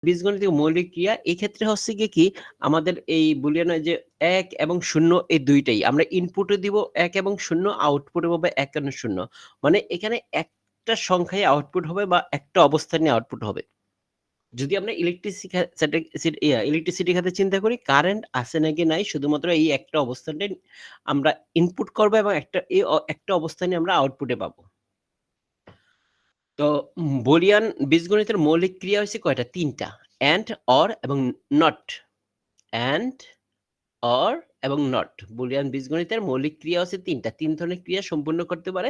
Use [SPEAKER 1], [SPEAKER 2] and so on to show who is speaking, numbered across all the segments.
[SPEAKER 1] বীজগণিত মৌলিক ক্রিয়া এই ক্ষেত্রে হচ্ছে গিয়ে কি আমাদের এই বুলিয়ানের যে ১ এবং ০ এই দুইটাই আমরা ইনপুটে দিব ১ এবং ০ আউটপুটে পাবো ১ এবং ০ মানে এখানে একটা সংখ্যায় আউটপুট হবে বা একটা অবস্থানে আউটপুট হবে। যদি আমরা ইলেকট্রিসিটি খাতে চিন্তা করি কারেন্ট আছে নাকি নাই শুধুমাত্র এই একটা অবস্থানটাই আমরা ইনপুট করবো এবং একটা অবস্থানে আমরা আউটপুটে পাবো। তো বুলিয়ান বীজগণিতের মৌলিক ক্রিয়া হচ্ছে কয়টা? ৩টা। অ্যান্ড, অর এবং নট। অ্যান্ড, অর এবং নট। বুলিয়ান বীজগণিতের মৌলিক ক্রিয়া হচ্ছে ৩টা। ৩ ধরনের ক্রিয়া সম্পূর্ণ করতে পারে।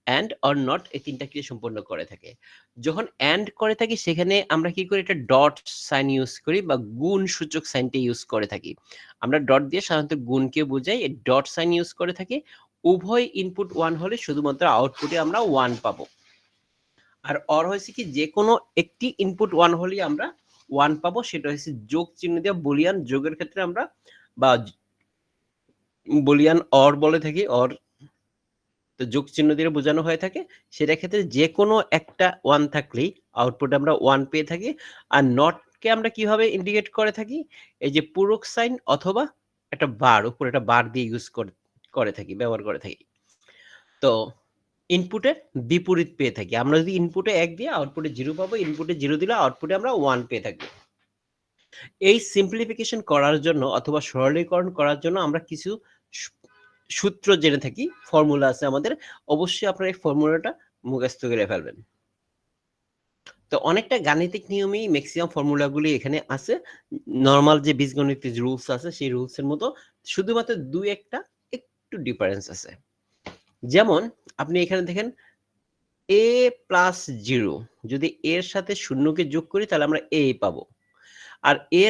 [SPEAKER 1] অ্যান্ড, অর, নট এই ৩টা ক্রিয়া সম্পূর্ণ করে থাকে। যখন অ্যান্ড করে থাকি সেখানে আমরা কি করি? একটা ডট সাইন ইউজ করি বা গুণ সূচক সাইনটা ইউজ করে থাকি। আমরা ডট দিয়ে সাধারণত গুণকে বোঝাই। এই ডট সাইন ইউজ করে থাকি। উভয় ইনপুট 1 হলে শুধুমাত্র আউটপুটে আমরা 1 পাবো। আর অর হয়েছে কি যে কোনো একটি ইনপুট 1 হলেই আমরা 1 পাবো, সেটা হচ্ছে যোগ চিহ্ন দিয়ে বুলিয়ান যোগের ক্ষেত্রে আমরা বা বুলিয়ান অর বলে থাকি। অর তো যোগ চিহ্ন দিয়ে বোঝানো হয়ে থাকে। সেটার ক্ষেত্রে যে কোনো একটা 1 থাকলেই আউটপুট আমরা 1 পেয়ে থাকি। আর নটকে আমরা কিভাবে ইন্ডিকেট করে থাকি? এই যে পূরক সাইন অথবা একটা বার, উপরে একটা বার দিয়ে ইউজ করে থাকি, ব্যবহার করে থাকি। তো ইনপুটের বিপরীত পেয়ে থাকি। আমরা যদি ইনপুটে ১ দিয়ে আউটপুটে 0 পাবো, ইনপুটে 0 দিলে আউটপুটে আমরা 1 পেয়ে থাকবো। এই সিম্পলিফিকেশন করার জন্য অথবা সরলীকরণ করার জন্য আমরা কিছু সূত্র জেনে থাকি, ফর্মুলা আছে আমাদের। অবশ্যই আপনারা এই ফর্মুলাটা মুখস্থ করে ফেলবেন। তো অনেকটা গাণিতিক নিয়মেই ম্যাক্সিমাম ফর্মুলাগুলি এখানে আছে। নরমাল যে বীজগণিতের রুলস আছে সেই রুলসের মতো, শুধুমাত্র ২-১টা একটু ডিফারেন্স আছে। যেমন আপনি এখানে দেখেন a প্লাস 0 যদি এর সাথে 0কে যোগ করি তাহলে আমরা a পাবো। আর a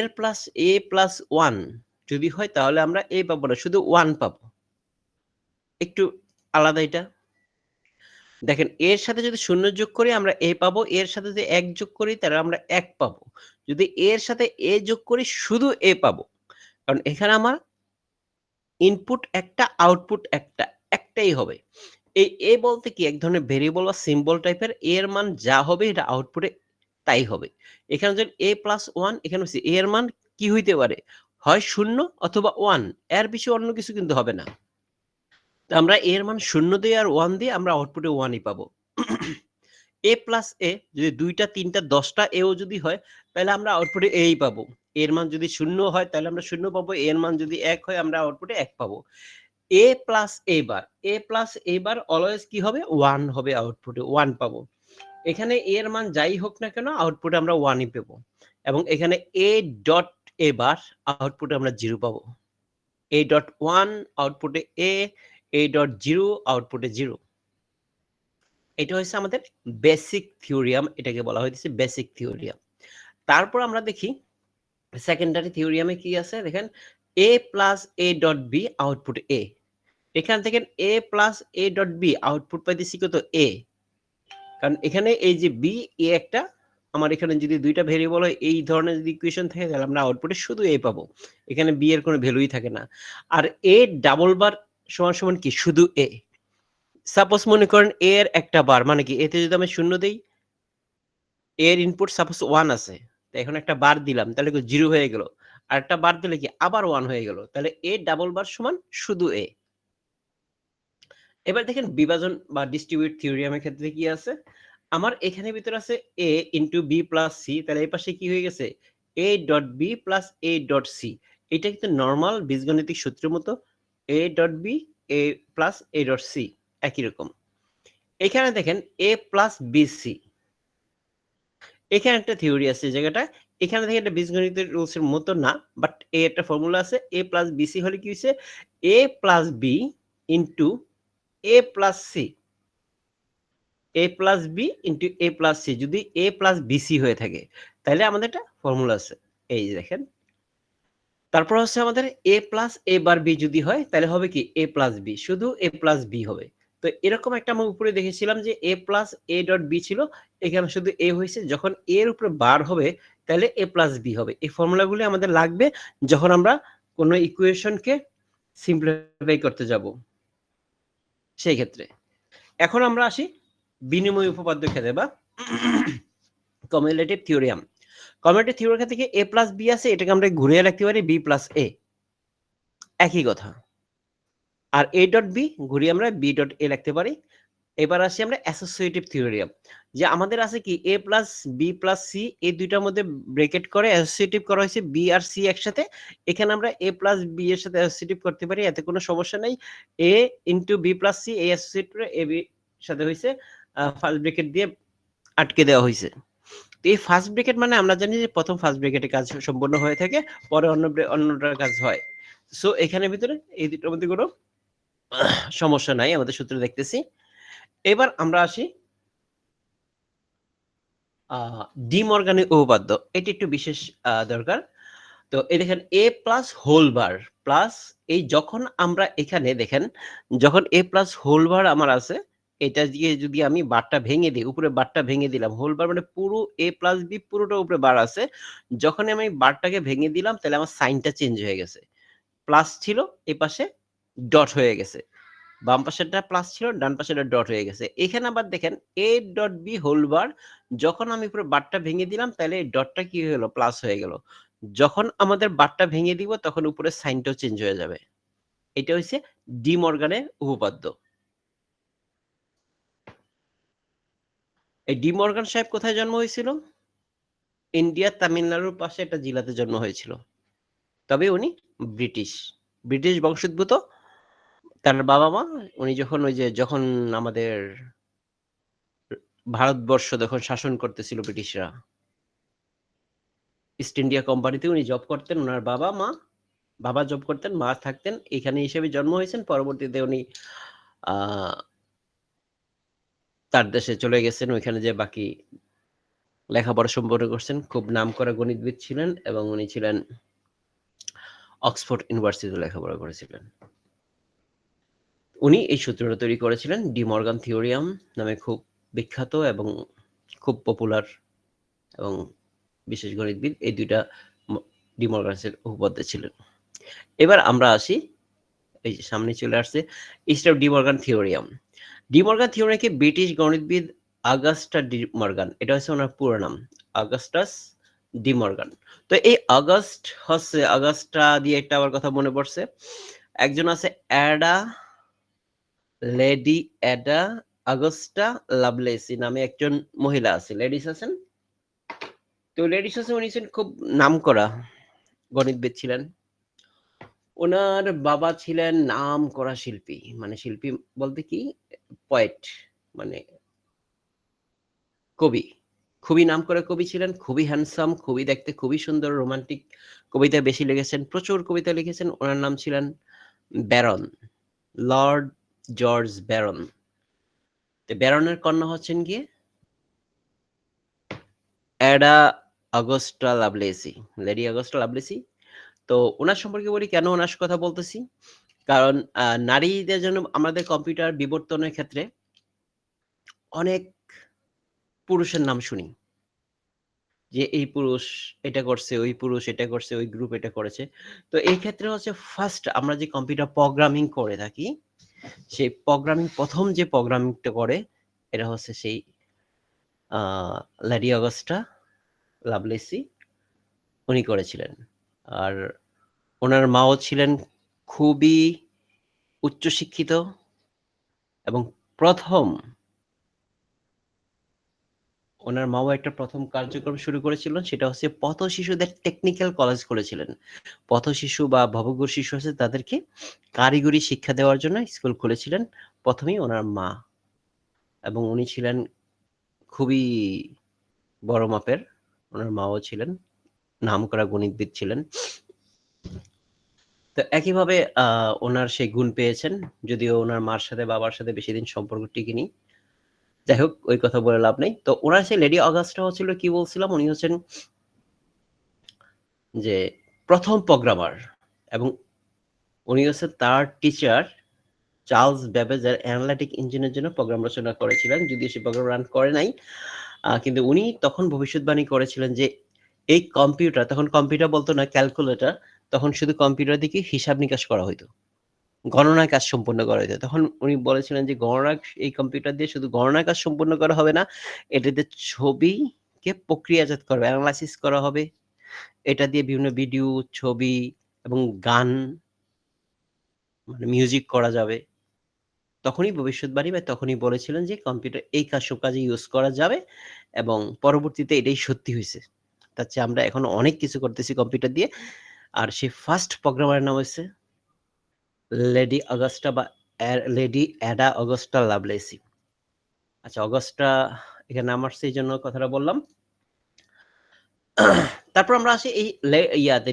[SPEAKER 1] প্লাস 1 যদি হয় তাহলে আমরা a পাবো না, শুধু 1 পাবো। একটু আলাদা এটা। দেখেন এর সাথে যদি 0 যোগ করি আমরা a পাবো, এর সাথে যদি 1 যোগ করি তাহলে আমরা 1 পাবো। যদি এর সাথে a যোগ করি শুধু a পাবো। কারণ এখানে আমার ইনপুট একটা, আউটপুট একটা, একটাই হবে। এই a বলতে কি এক ধরনের ভেরিয়েবল বা সিম্বল টাইপের। এর মান যা হবে এটা আউটপুটে তাই হবে। এখানে যদি a প্লাস 1 এখানে হচ্ছে a এর মান কি হইতে পারে? হয় 0 অথবা 1, এর বেশি অন্য কিছু কিন্তু হবে না। তো আমরা a এর মান 0 দিয়ে আর 1 দিয়ে আমরা আউটপুটে 1 ই পাবো। a প্লাস a যদি 2টা 3টা 10টা এও যদি হয় তাহলে আমরা আউটপুটে a ই পাবো। এর মান যদি 0 হয় তাহলে আমরা 0 পাবো, এর মান যদি 1 হয় আমরা আউটপুটে 1 পাবো। a plus a bar, a plus a bar always কি হবে? 1 হবে, আউটপুটে 1 পাবো। এখানে a এর মান যাই হোক না কেন আউটপুটে আমরা 1 ই পাবো। এবং এখানে a ডট a বার আউটপুটে আমরা 0 পাবো। a ডট 1 আউটপুটে a ডট 0 আউটপুটে 0। এটা হচ্ছে আমাদের বেসিক থিওরিয়াম, এটাকে বলা হইতেছে বেসিক থিওরিয়াম। তারপর আমরা দেখি সেকেন্ডারি থিওরিয়ামে কি আছে। দেখেন a plus a dot b output a। এখান থেকে a plus a dot b output পাইতেছি কত? a। কারণ এখানে এই যে b a একটা, আমার এখানে যদি দুইটা ভেরিয়েবল হয় এই ধরনের যদি ইকুয়েশন থাকে তাহলে আমরা আউটপুটে শুধু a পাবো। এখানে b এর কোনো ভ্যালুই থাকে না। আর a ডাবল বার সমান সমান কি? শুধু a। সাপোজ মনে করেন a এর একটা বার মানে কি? এতে যদি আমি 0 দেই, a এর ইনপুট সাপোজ 1 আছে। তো এখন একটা বার দিলাম তাহলে 0 হয়ে গেল। আর একটা বার দিলে কি আবার 1 হয়ে গেল। তাহলে a ডাবল বার সমান শুধু a। এবার দেখেন বিভাজন বা ডিস্ট্রিবিউট থিওরিয়ামের ক্ষেত্রে কি আছে? আমার এখানে ভিতরে আছে a into b plus c, তাহলে এই পাশে কি হয়ে গেছে? a dot b plus a dot c। এটা কিন্তু নরমাল বীজগণিতিক সূত্রের মতো। a dot b a plus a dot c একই রকম। এখানে দেখেন a প্লাস bc, এখানে একটা থিওরি আছে এই জায়গাটা। এখানে দেখেন এটা বীজগণিতের রুলস এর মতো না, বাট একটা ফর্মুলা আছে। a প্লাস bc হলে কি হইছে? a plus b into a plus c। a plus B into a plus C যদি a প্লাস বিসি হয়ে থাকে তাহলে আমাদের একটা ফর্মুলা আছে, এই যে দেখেন। তারপর হচ্ছে আমাদের a plus a bar b যদি হয় তাহলে হবে কি? a প্লাস বি, শুধু a প্লাস বি হবে। তো এরকম একটা আমরা উপরে দেখেছিলাম যে a plus a dot B ছিল, এখানে শুধু a হয়েছে। যখন a এর উপরে বার হবে তাহলে a প্লাস বি হবে। এই ফর্মুলাগুলি আমাদের লাগবে যখন আমরা কোনো ইকুয়েশনকে সিম্পলিফাই করতে যাব সেই ক্ষেত্রে। এখন আমরা আসি বিনিময় উপপাদ্য ক্ষেত্রে বা কমিউলেটিভ থিওরিয়াম। কমিউটেটিভ থিওরির ক্ষেত্রে কি a প্লাস b আছে, এটাকে আমরা ঘুরিয়ে রাখতে পারি b প্লাস a, একই কথা। আর a ডট b ঘুরিয়ে আমরা b ডট a লিখতে পারি। এবার আসি আমরা অ্যাসোসিয়েটিভ থিওরিয়াম, যে আমাদের আছে কি a plus b plus c, এই দুইটার মধ্যে ব্রেকেট করে অ্যাসোসিয়েটিভ করা হয়েছে b আর c একসাথে। এখানে আমরা a প্লাস b এর সাথে অ্যাসোসিয়েটিভ করতে পারি, এতে কোনো সমস্যা নাই। a into b plus c এই অ্যাসোসিয়েট করে a b সাথে হয়েছে, ফার্স্ট ব্রেকেট দিয়ে আটকে দেওয়া হয়েছে। তো এই ফার্স্ট ব্রেকেট মানে আমরা জানি যে প্রথম ফার্স্ট ব্রেকেটে কাজ সম্পূর্ণ হয়ে থাকে, পরে অন্যটার কাজ হয়। সো এখানের ভিতরে এই দুটোর মধ্যে কোনো সমস্যা নাই, আমাদের সূত্র দেখতেছি। এবার আমরা আসি ডি মর্গানের উপপাদ্য, এটি একটু বিশেষ দরকার। তো এই দেখেন এ প্লাস হোল বার প্লাস, এই যখন আমরা এখানে দেখেন যখন এ প্লাস হোল বার আমার আছে, এটা দিয়ে যদি আমি বারটা ভেঙে দিই, উপরে বারটা ভেঙে দিলাম, হোল বার মানে পুরো এ প্লাস বি পুরোটা উপরে বার আছে, যখন আমি বারটাকে ভেঙে দিলাম তাহলে আমার সাইনটা চেঞ্জ হয়ে গেছে। প্লাস ছিল, এই পাশে ডট হয়ে গেছে, বাম পাশেরটা প্লাস ছিল, ডান পাশেরটা ডট হয়ে গেছে। এখানে আবার দেখেন a dot B whole bar, যখন আমি পুরো বারটা ভেঙে দিলাম তাহলে এই ডটটা কি হয়ে গেল, প্লাস হয়ে গেল। যখন আমাদের বারটা ভেঙে দিব তখন উপরে সাইনটাও চেঞ্জ হয়ে যাবে। এটা হচ্ছে ডি মর্গানের উপপাদ্য। এই ডি মর্গান সাহেব কোথায় জন্ম হয়েছিল? ইন্ডিয়া তামিলনাড়ুর পাশে একটা জেলাতে জন্ম হয়েছিল, তবে উনি ব্রিটিশ ব্রিটিশ বংশোদ্ভূত। তার বাবা মা, উনি যখন যখন আমাদের ভারতবর্ষ যখন শাসন করতেছিল ব্রিটিশরা, ইস্ট ইন্ডিয়া কোম্পানিতে উনি জব করতেন। ওনার বাবা জব করতেন, মা থাকতেন। এখানে হিসেবে জন্ম হয়েছেন। পরবর্তীতে উনি তার দেশে চলে গেছেন, ওইখানে যে বাকি লেখাপড়া সম্পন্ন করছেন। খুব নামকরা গণিতবিদ ছিলেন এবং উনি ছিলেন অক্সফোর্ড ইউনিভার্সিটিতে লেখাপড়া করেছিলেন। উনি এই সূত্রটা তৈরি করেছিলেন, ডি মর্গান থিওরিয়াম নামে খুব বিখ্যাত এবং খুব পপুলার এবং বিশেষ গণিতবিদ। এই দুইটা ডি মর্গানের উপপাদ্য ছিলেন। এবার আমরা আসি, এই যে সামনে চলে আসছে step De Morgan theorem. De Morgan থিওরিয়ামকে ব্রিটিশ গণিতবিদ অগাস্টা ডি মর্গান, এটা হচ্ছে ওনার পুরো নাম, অগাস্টাস ডি মর্গান। তো এই অগাস্টা দিয়ে একটা আবার কথা মনে পড়ছে, একজন আছে লেডি অ্যাডা অগাস্টা লাভলেসি নামে একজন মহিলা আছে, লেডিস আছেন। তো লেডিস আছে, উনি ছিলেন খুব নামকরা গণিতবিদ ছিলেন। ওনার বাবা ছিলেন নামকরা শিল্পী, মানে শিল্পী বলতে কি, পয়েট, মানে কবি। খুবই নামকরা কবি ছিলেন, খুবই হ্যান্ডসাম, খুবই দেখতে খুবই সুন্দর, রোমান্টিক কবিতা বেশি লিখেছেন, প্রচুর কবিতা লিখেছেন। ওনার নাম ছিলেন ব্যারন, লর্ড জর্জ ব্যারন। তো ব্যারনের কন্যা হচ্ছেন গিয়ে অ্যাডা অগস্টা লাভলেসি, লেডি অগস্টা লাভলেসি। তো ওনার সম্পর্কে বলি, কেন ওনার কথা বলতেছি, কারণ নারীদের জন্য আমাদের কম্পিউটার বিবর্তনের ক্ষেত্রে অনেক পুরুষের নাম শুনি, যে এই পুরুষ এটা করছে, ওই পুরুষ এটা করছে, ওই গ্রুপ এটা করেছে। তো এই ক্ষেত্রে হচ্ছে ফার্স্ট আমরা যে কম্পিউটার প্রোগ্রামিং করে থাকি, সেই প্রোগ্রামিং প্রথম যে প্রোগ্রামিংটা করে এটা হচ্ছে সেই লেডি অগাস্টা লাভলেসি, উনি করেছিলেন। আর ওনার মাও ছিলেন খুবই উচ্চশিক্ষিত এবং ওনার মাও একটা প্রথম কার্যক্রম শুরু করেছিলেন, সেটা হচ্ছে পথ শিশুদের টেকনিক্যাল কলেজ খুলেছিলেন। পথ শিশু বা ভবঘুর শিশু আছে, তাদেরকে কারিগরি শিক্ষা দেওয়ার জন্য স্কুল খুলেছিলেন প্রথমেই ওনার মা। এবং উনি ছিলেন খুবই বড় মাপের, ওনার মাও ছিলেন নামকরা গণিতবিদ ছিলেন। তো একইভাবে ওনার সেই গুণ পেয়েছেন, যদিও ওনার মার সাথে বাবার সাথে বেশি দিন সম্পর্ক টিকেনি। যাই হোক, ওই কথা বলে লাভ নেই। তো ওনার সেই লেডি অগাস্টা হচ্ছিল, কি বলছিলাম, উনি হচ্ছেন যে প্রথম প্রোগ্রামার, এবং উনি হচ্ছে তার টিচার চার্লস ব্যাবেজের অ্যানালিটিক ইঞ্জিনের জন্য প্রোগ্রাম রচনা করেছিলেন, যদিও সে প্রোগ্রাম রান করে নাই। কিন্তু উনি তখন ভবিষ্যৎবাণী করেছিলেন যে এই কম্পিউটার, তখন কম্পিউটার বলতো না, ক্যালকুলেটর, তখন শুধু কম্পিউটার দিয়ে হিসাব নিকাশ করা হইতো, গণনার কাজ সম্পন্ন করা হইতো। তখন উনি বলেছিলেন যে এই কম্পিউটার দিয়ে শুধু গণনার কাজ সম্পন্ন করা হবে না, এটাতে ছবি, উপপাদ্যকে প্রক্রিয়াজাত করা, অ্যানালাইসিস করা হবে। এটা দিয়ে বিভিন্ন ভিডিও, ছবি এবং গান মানে মিউজিক করা যাবে। তখনই ভবিষ্যৎবাণী বা তখনই বলেছিলেন যে কম্পিউটার এই সব কাজে ইউজ করা যাবে এবং পরবর্তীতে এটাই সত্যি হইছে। তার চেয়ে আমরা এখন অনেক কিছু করতেছি কম্পিউটার দিয়ে। আর সেই ফার্স্ট প্রোগ্রামারের নাম হইছে লেডি অগাস্টা বা লেডি অ্যাডা অগাস্টা লাভলেসি। আচ্ছা, অগাস্টা এখানে নাম আসছে এইজন্য কথাটা বললাম। তারপর আমরা আসি এই ইয়াতে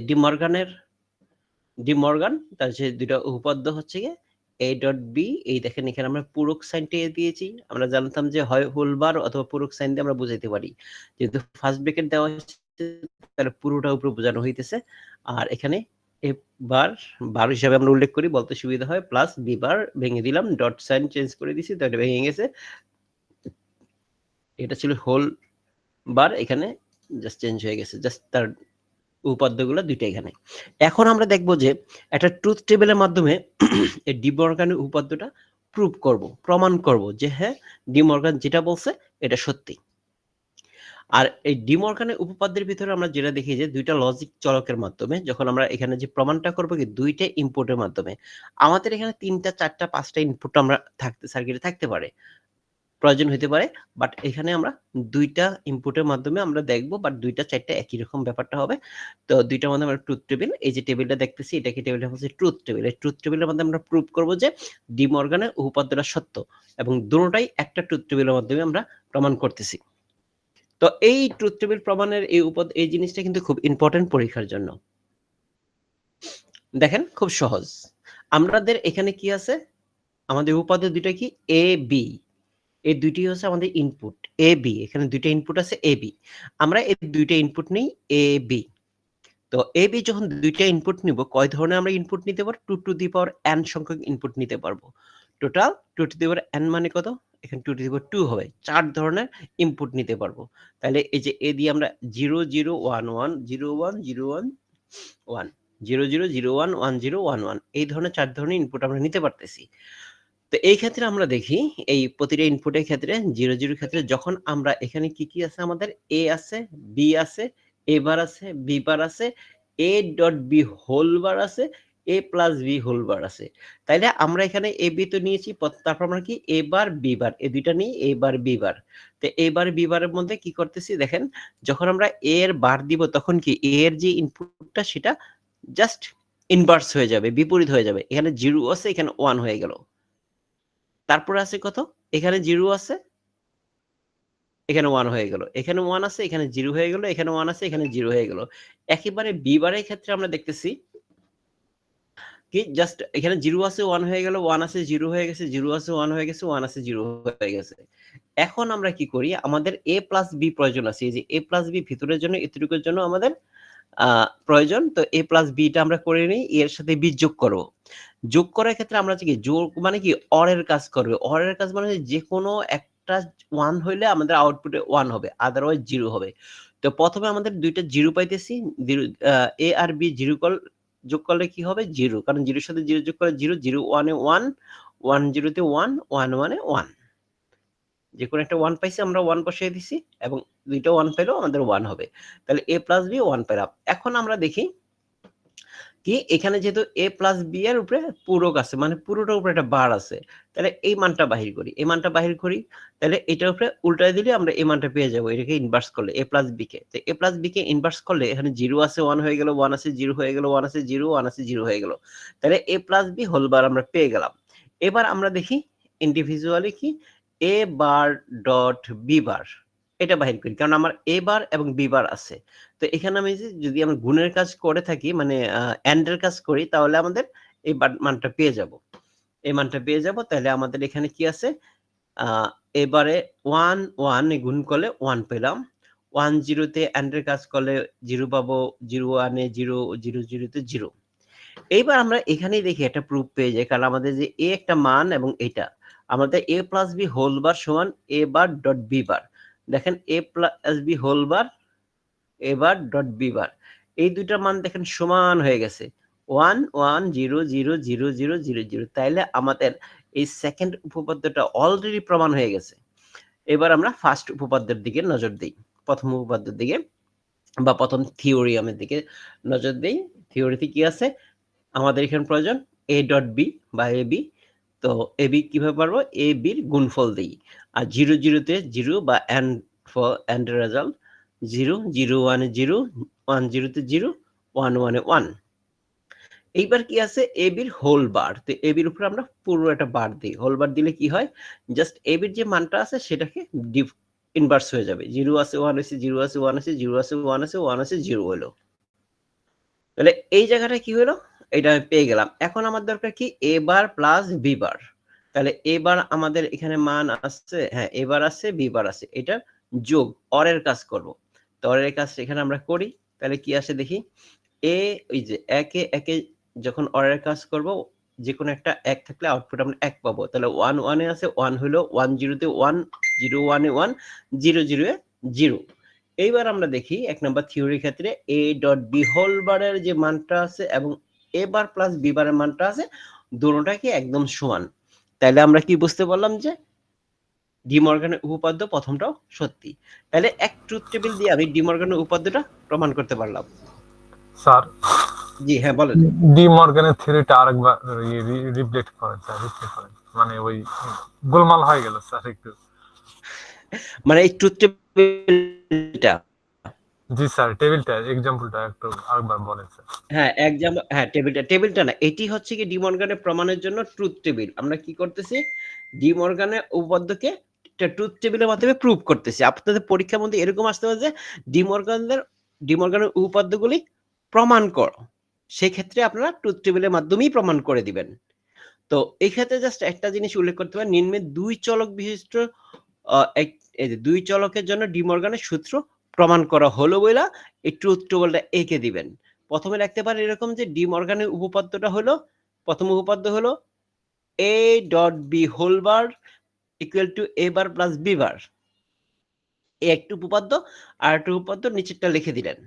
[SPEAKER 1] ডি মর্গান তার যে ২ টা উপপাদ্য হচ্ছে গিয়ে A ডট B, এই দেখেন এখানে আমরা পূরক সাইনটা দিয়েছি। আমরা জানতাম যে হয় হোল বার অথবা পূরক সাইন দিয়ে আমরা বুঝাইতে পারি। যেহেতু ফার্স্ট ব্র্যাকেট দেওয়া হয়েছে তাহলে পুরোটা উপরে বোঝানো হইতেছে। আর এখানে A বার হিসাবে আমরা উল্লেখ করি বলতে সুবিধা হয়, প্লাস B বার ভেঙে দিলাম, ডট সাইন চেঞ্জ করে দিছি, তো এটা ভেঙে গেছে। এটা ছিল হোল বার, এখানে জাস্ট চেঞ্জ হয়ে গেছে। জাস্ট তার উপপাদ্যগুলো ২ টা এখানে। এখন আমরা দেখব যে একটা ট্রুথ টেবিলের মাধ্যমে এই ডি মর্গানের উপপাদ্যটা প্রুভ করব, প্রমাণ করব যে হ্যাঁ, ডি মর্গান যেটা বলছে এটা সত্যি। আর এই ডি মর্গানের উপপাদ্যের ভিতরে আমরা যেটা দেখি যে ২ টা লজিক চলকের মাধ্যমে যখন আমরা এখানে যে প্রমাণটা করব কি ২ টা ইনপুটের মাধ্যমে। আমাদের এখানে ৩ টা, ৪ টা, ৫ টা ইনপুট আমরা সার্কিটে থাকতে পারে। প্রয়োজন হইতে পারে। বাট এখানে আমরা ২ টা ইনপুটের মাধ্যমে আমরা দেখব, বাট ২ টা ৪ টা একই রকম ব্যাপারটা হবে। তো ২ টার মধ্যে আমরা ট্রুথ টেবিল, এই যে টেবিলটা দেখতেছি এটাকে টেবিলটা হচ্ছে ট্রুথ টেবিল। এই ট্রুথ টেবিলের মধ্যে আমরা প্রুভ করব যে ডি মর্গানের উপপাদ্যটা সত্য এবং দুটোটাই একটা ট্রুথ টেবিলের মাধ্যমে আমরা প্রমাণ করতেছি। তো এই ট্রুথ টেবিল প্রমাণের এই জিনিসটা কিন্তু খুব ইম্পর্টেন্ট পরীক্ষার জন্য। দেখেন খুব সহজ। আমাদের এখানে কি আছে? আমাদের উপপাদ্য ২ টা কি? A, B। এই ২ টি হচ্ছে আমাদের ইনপুট A, B। এখানে ২ টা ইনপুট আছে A, B। আমরা এই ২ টা ইনপুট নেই A, B। তো A, B যখন ২ টা ইনপুট নিব, কয় ধরনের আমরা ইনপুট নিতে পারব? 2 টু দি পাওয়ার n সংখ্যক ইনপুট নিতে পারবো। Total 2 to the power n মানে কত? এখানে 2 টু দি পাওয়ার 2 হবে। ৪ ধরনের ইনপুট নিতে পারবো। তাহলে এই যে A দিয়ে আমরা 0, 0, 1, 1, 0, 1, 0, 1, 1, 0, 0, 0, 1, 1, 0, 1, 1 এই ধরনের ৪ ধরনের ইনপুট আমরা নিতে পারতেছি। তো এই ক্ষেত্রে আমরা দেখি এই প্রতিটা ইনপুটের ক্ষেত্রে 0, 0 ক্ষেত্রে যখন আমরা এখানে কি আছে আমাদের? A আছে, B আছে, A বার আছে, B বার আছে, A dot B whole bar আছে, A plus B whole bar আছে। তাইলে আমরা এখানে A, B তো নিয়েছি, তারপর আমরা কি A বার, B বার এই ২ টা নিই, A বার, B বার। তো A বার, B বারের মধ্যে কি করতেছি দেখেন, যখন আমরা A এর বার দিব তখন কি A এর যে ইনপুটটা সেটা জাস্ট ইনভার্স হয়ে যাবে, বিপরীত হয়ে যাবে। এখানে 0 আছে, এখানে 1 হয়ে গেল। তারপরে আছে কত? এখানে 0 আছে, এখানে 1 হয়ে গেল। এখানে 1 আছে, এখানে 0 হয়ে গেল, এখানে 1 আছে, এখানে 0 হয়ে গেল। একেবারে B বারের ক্ষেত্রে আমরা দেখতেছি কি জাস্ট এখানে 0 আছে, 1 হয়ে গেল, 1 আছে, 0 হয়ে গেছে, 0 আছে, 1 হয়ে গেছে, 1 আছে, 0 হয়ে গেছে। এখন আমরা কি করি? আমাদের A প্লাস B প্রয়োজন আছে। এই যে A প্লাস B ভিতরের জন্য এতটুকুর জন্য আমাদের প্রয়োজন। তো A প্লাস B টা আমরা করে নিই, এর সাথে B যোগ করব। যোগ করার ক্ষেত্রে আমরা কি যোগ মানে কি OR এর কাজ করবে। OR এর কাজ মানে যেকোনো একটা 1 হইলে আমাদের আউটপুটে 1 হবে, আদারওয়াইজ 0 হবে। তো প্রথমে আমাদের ২ টা 0 পাইতেছি। A আর B 0 যোগ করলে কি হবে? 0, কারণ 0 এর সাথে 0 যোগ করলে 0, 0 1 এ 1, 1 0 তে 1, 1 1 এ 1। যেকোনো একটা 1 পাইছি, আমরা 1 বসিয়ে দিছি এবং ২ টা 1 পেলেও আমাদের 1 হবে। তাহলে A প্লাস B 1 পেলাম। এখন আমরা দেখি কি এখানে যেহেতু A প্লাস B এর উপরে পূরক আছে, মানে পুরোটার উপরে একটা বার আছে। তাহলে এই মানটা বাহির করি। এই মানটা বাহির করি। তাহলে এটার উপরে উল্টায় দিলে আমরা এই মানটা পেয়ে যাবো। এটাকে ইনভার্স করলে A প্লাস B কে। তো A plus B K inverse করলে এখানে 0 আছে, 1 হয়ে গেল, 1 আছে, 0 হয়ে গেল, 1 আছে, 0, 1 আছে, 0 হয়ে গেল। তাহলে A plus B whole bar আমরা পেয়ে গেলাম। এবার আমরা দেখি ইন্ডিভিজুয়ালি কি A bar dot B bar এটা বাহির করি। কারণ আমার A বার এবং B বার আছে। তো এখানে আমি যদি আমরা গুণের কাজ করে থাকি মানে এন্ড এর কাজ করি তাহলে আমাদের এই মানটা পেয়ে যাব। এই মানটা পেয়ে যাব। তাহলে আমাদের এখানে কি আছে? আ এবারে 1 1 এ গুণ করলে 1 পেলাম। 1 0 তে এন্ড এর কাজ করলে 0 পাবো, 0 1 এ 0, 0 0 তে 0। এইবার আমরা এখানেই দেখি একটা প্রুফ পেয়ে যাই। কারণ আমাদের যে A একটা মান এবং এটা আমাদের A plus B whole bar সমান A bar dot B bar. দেখেন A plus B whole bar A bar dot B bar. এই ২ টার মান দেখেন সমান হয়ে গেছে। 1 1 0 0 0 0 0 0। তাইলে আমাদের এই সেকেন্ড উপপাদ্যটা অলরেডি প্রমাণ হয়ে গেছে। এবার আমরা ফার্স্ট উপপাদ্যের দিকে নজর দেই। প্রথম উপপাদ্যের দিকে বা প্রথম থিওরিয়ামের দিকে নজর দেই। থিওরিতে কি আছে? আমাদের এখানে প্রয়োজন a ডট b বা ab। তো ab কিভাবে পারবো? ab এর গুণফল দেই। আর 0 0 তে 0 বা and রেজাল্ট 0 0 1 এ 0 1 0 তে 0 1 1 এ 1। এইবার কি আছে? ab এর হোল বার। তো ab এর উপরে আমরা পুরো একটা বার দিই। হোল বার দিলে কি হয়? জাস্ট ab এর যে মানটা আছে সেটাকে ইনভার্স হয়ে যাবে। 0 আছে 1 আছে 0 আছে 1 আছে 0 আছে 1 আছে 1 আছে 0 হলো। তাহলে এই জায়গাটা কি হলো? এটা আমি পেয়ে গেলাম। এখন আমার দরকার কি? a বার প্লাস b বার। তাহলে a বার আমাদের এখানে মান আসছে, হ্যাঁ a বার আছে b বার আছে। এটা যোগ অরের কাজ করব। তো অরের কাজ এখানে আমরা করি। তাহলে কি আসে দেখি? a ওই যে একে একে যখন অরের কাজ করব, যে কোনো একটা 1 থাকলে আউটপুট আমরা 1 পাবো। তাহলে 1 1 এ আছে 1 হলো 1 0 তে 1 0 1 এ 1 0 0 এ 0। এইবার আমরা দেখি 1 নাম্বার থিওরির ক্ষেত্রে a ডট b হোল বারের যে মানটা আছে এবং a বার প্লাস b বারের মানটা আছে দুটোটা কি একদম সমান। তাহলে আমরা কি বুঝতে পারলাম যে ডি মর্গানের উপপাদ্য প্রথমটাও সত্যি। তাহলে এক ট্রুথ টেবিল দিয়ে আমি ডি মর্গানের উপপাদ্যটা প্রমাণ করতে পারলাম।
[SPEAKER 2] স্যার
[SPEAKER 1] জি হ্যাঁ বলেন।
[SPEAKER 2] ডি মর্গানের থিওরিটা আরেকবার রিপ্লেট করেন স্যার, রিপ্লেট করেন। মানে ওই গোলমাল হয়ে গেল স্যার একটু।
[SPEAKER 1] মানে এই ট্রুথ টেবিলটা,
[SPEAKER 2] জি স্যার, টেবিলটা এক্সাম্পলটা একটু আরেকবার বলেন স্যার।
[SPEAKER 1] হ্যাঁ এক্সাম্পল, হ্যাঁ টেবিলটা না, এটি হচ্ছে কি ডি মর্গানের প্রমাণের জন্য ট্রুথ টেবিল। আমরা কি করতেছি? ডি মর্গানের উপপাদ্যকে ট্রুথ টেবিলের মাধ্যমে প্রুভ করতেছি। আপনাদের পরীক্ষার মধ্যে এরকম আসতে হবে যে ডি মর্গানের উপপাদ্যগুলি প্রমাণ কর। সেক্ষেত্রে আপনারা ট্রুথ টেবিলের মাধ্যমেই প্রমাণ করে দিবেন। তো এই ক্ষেত্রে জাস্ট একটা জিনিস উল্লেখ করতে পারেন, নিম্নে দুই চলক বিশিষ্ট এই যে দুই চলকের জন্য ডি মর্গানের সূত্র প্রমাণ করা হলো বইলা এই ট্রুথ টেবিলটা এঁকে দিবেন। প্রথমে লিখতে পারেন এরকম যে ডি মর্গানের উপপাদ্যটা হলো, প্রথম উপপাদ্য হলো a dot B whole bar equal to a bar plus b bar. এই একটা উপপাদ্য, আর একটা উপপাদ্য নিচেরটা লিখে দিলেন।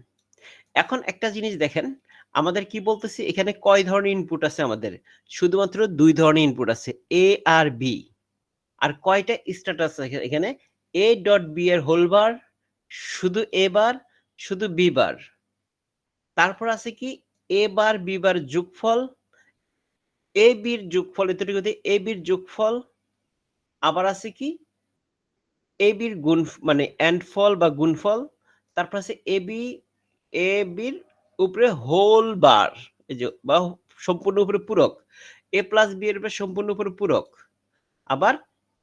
[SPEAKER 1] এখন একটা জিনিস দেখেন, আমাদের কি বলতেছি এখানে কয় ধরনের ইনপুট আছে? আমাদের শুধুমাত্র দুই ধরনের ইনপুট আছে, a আর b। আর কয়টা স্ট্যাটাস আছে এখানে? a ডট b এর হোল বার, শুধু a বার, শুধু b বার। তারপর আছে কি a বার b বার যোগফল, a b এর যোগফল, এতটুকু a b এর যোগফল। আবার আছে কি a b এর গুণ মানে এন্ড ফল বা গুণফল। তারপর আছে a b এর উপরে হোল বার, এই যে বা সম্পূর্ণ উপরে পূরক, a প্লাস b এর উপরে সম্পূর্ণ উপরে পূরক। আবার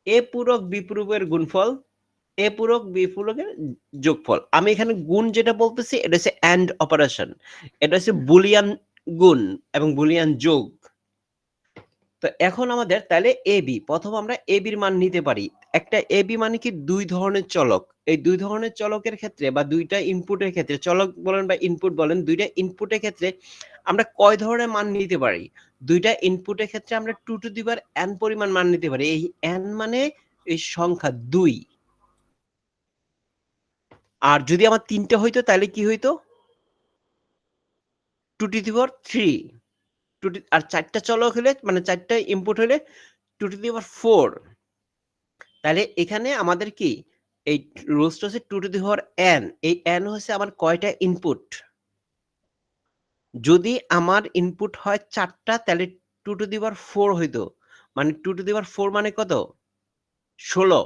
[SPEAKER 1] a পূরক b পূরকের গুণফল, a পূরক b পূরকের যোগফল। আমি এখানে গুণ যেটা বলতেছি এটা হচ্ছে এন্ড অপারেশন, এটা হচ্ছে বুলিয়ান গুণ এবং বুলিয়ান যোগ। তো এখন আমাদের তাহলে এ বি, প্রথম আমরা এ বির মান নিতে পারি। একটা এ বি মানে কি দুই ধরনের চলক। এই দুই ধরনের চলকের ক্ষেত্রে বা দুইটা ইনপুটের ক্ষেত্রে, চলক বলেন বা ইনপুট বলেন, দুইটা ইনপুটের ক্ষেত্রে আমরা কয় ধরনের মান নিতে পারি? দুইটা ইনপুটের ক্ষেত্রে আমরা 2 টু দি পাওয়ার n পরিমাণ মান নিতে পারি। এই n মানে এই সংখ্যা 2। আর যদি আমার তিনটা হইতো তাহলে কি হইতো? 2 টু দি পাওয়ার 3। আর চারটা চলক হলে মানে চারটা ইনপুট হলে 2 টু দি পাওয়ার 4। তাহলে এখানে আমাদের কি এই রুলসটা হচ্ছে 2 টু দি পাওয়ার n। এই n হচ্ছে আমার কয়টা ইনপুট? যদি আমার ইনপুট হয় 4টা তাহলে 2 টু দি পাওয়ার 4 হইতো। মানে 2 টু দি পাওয়ার 4 মানে কত? 16।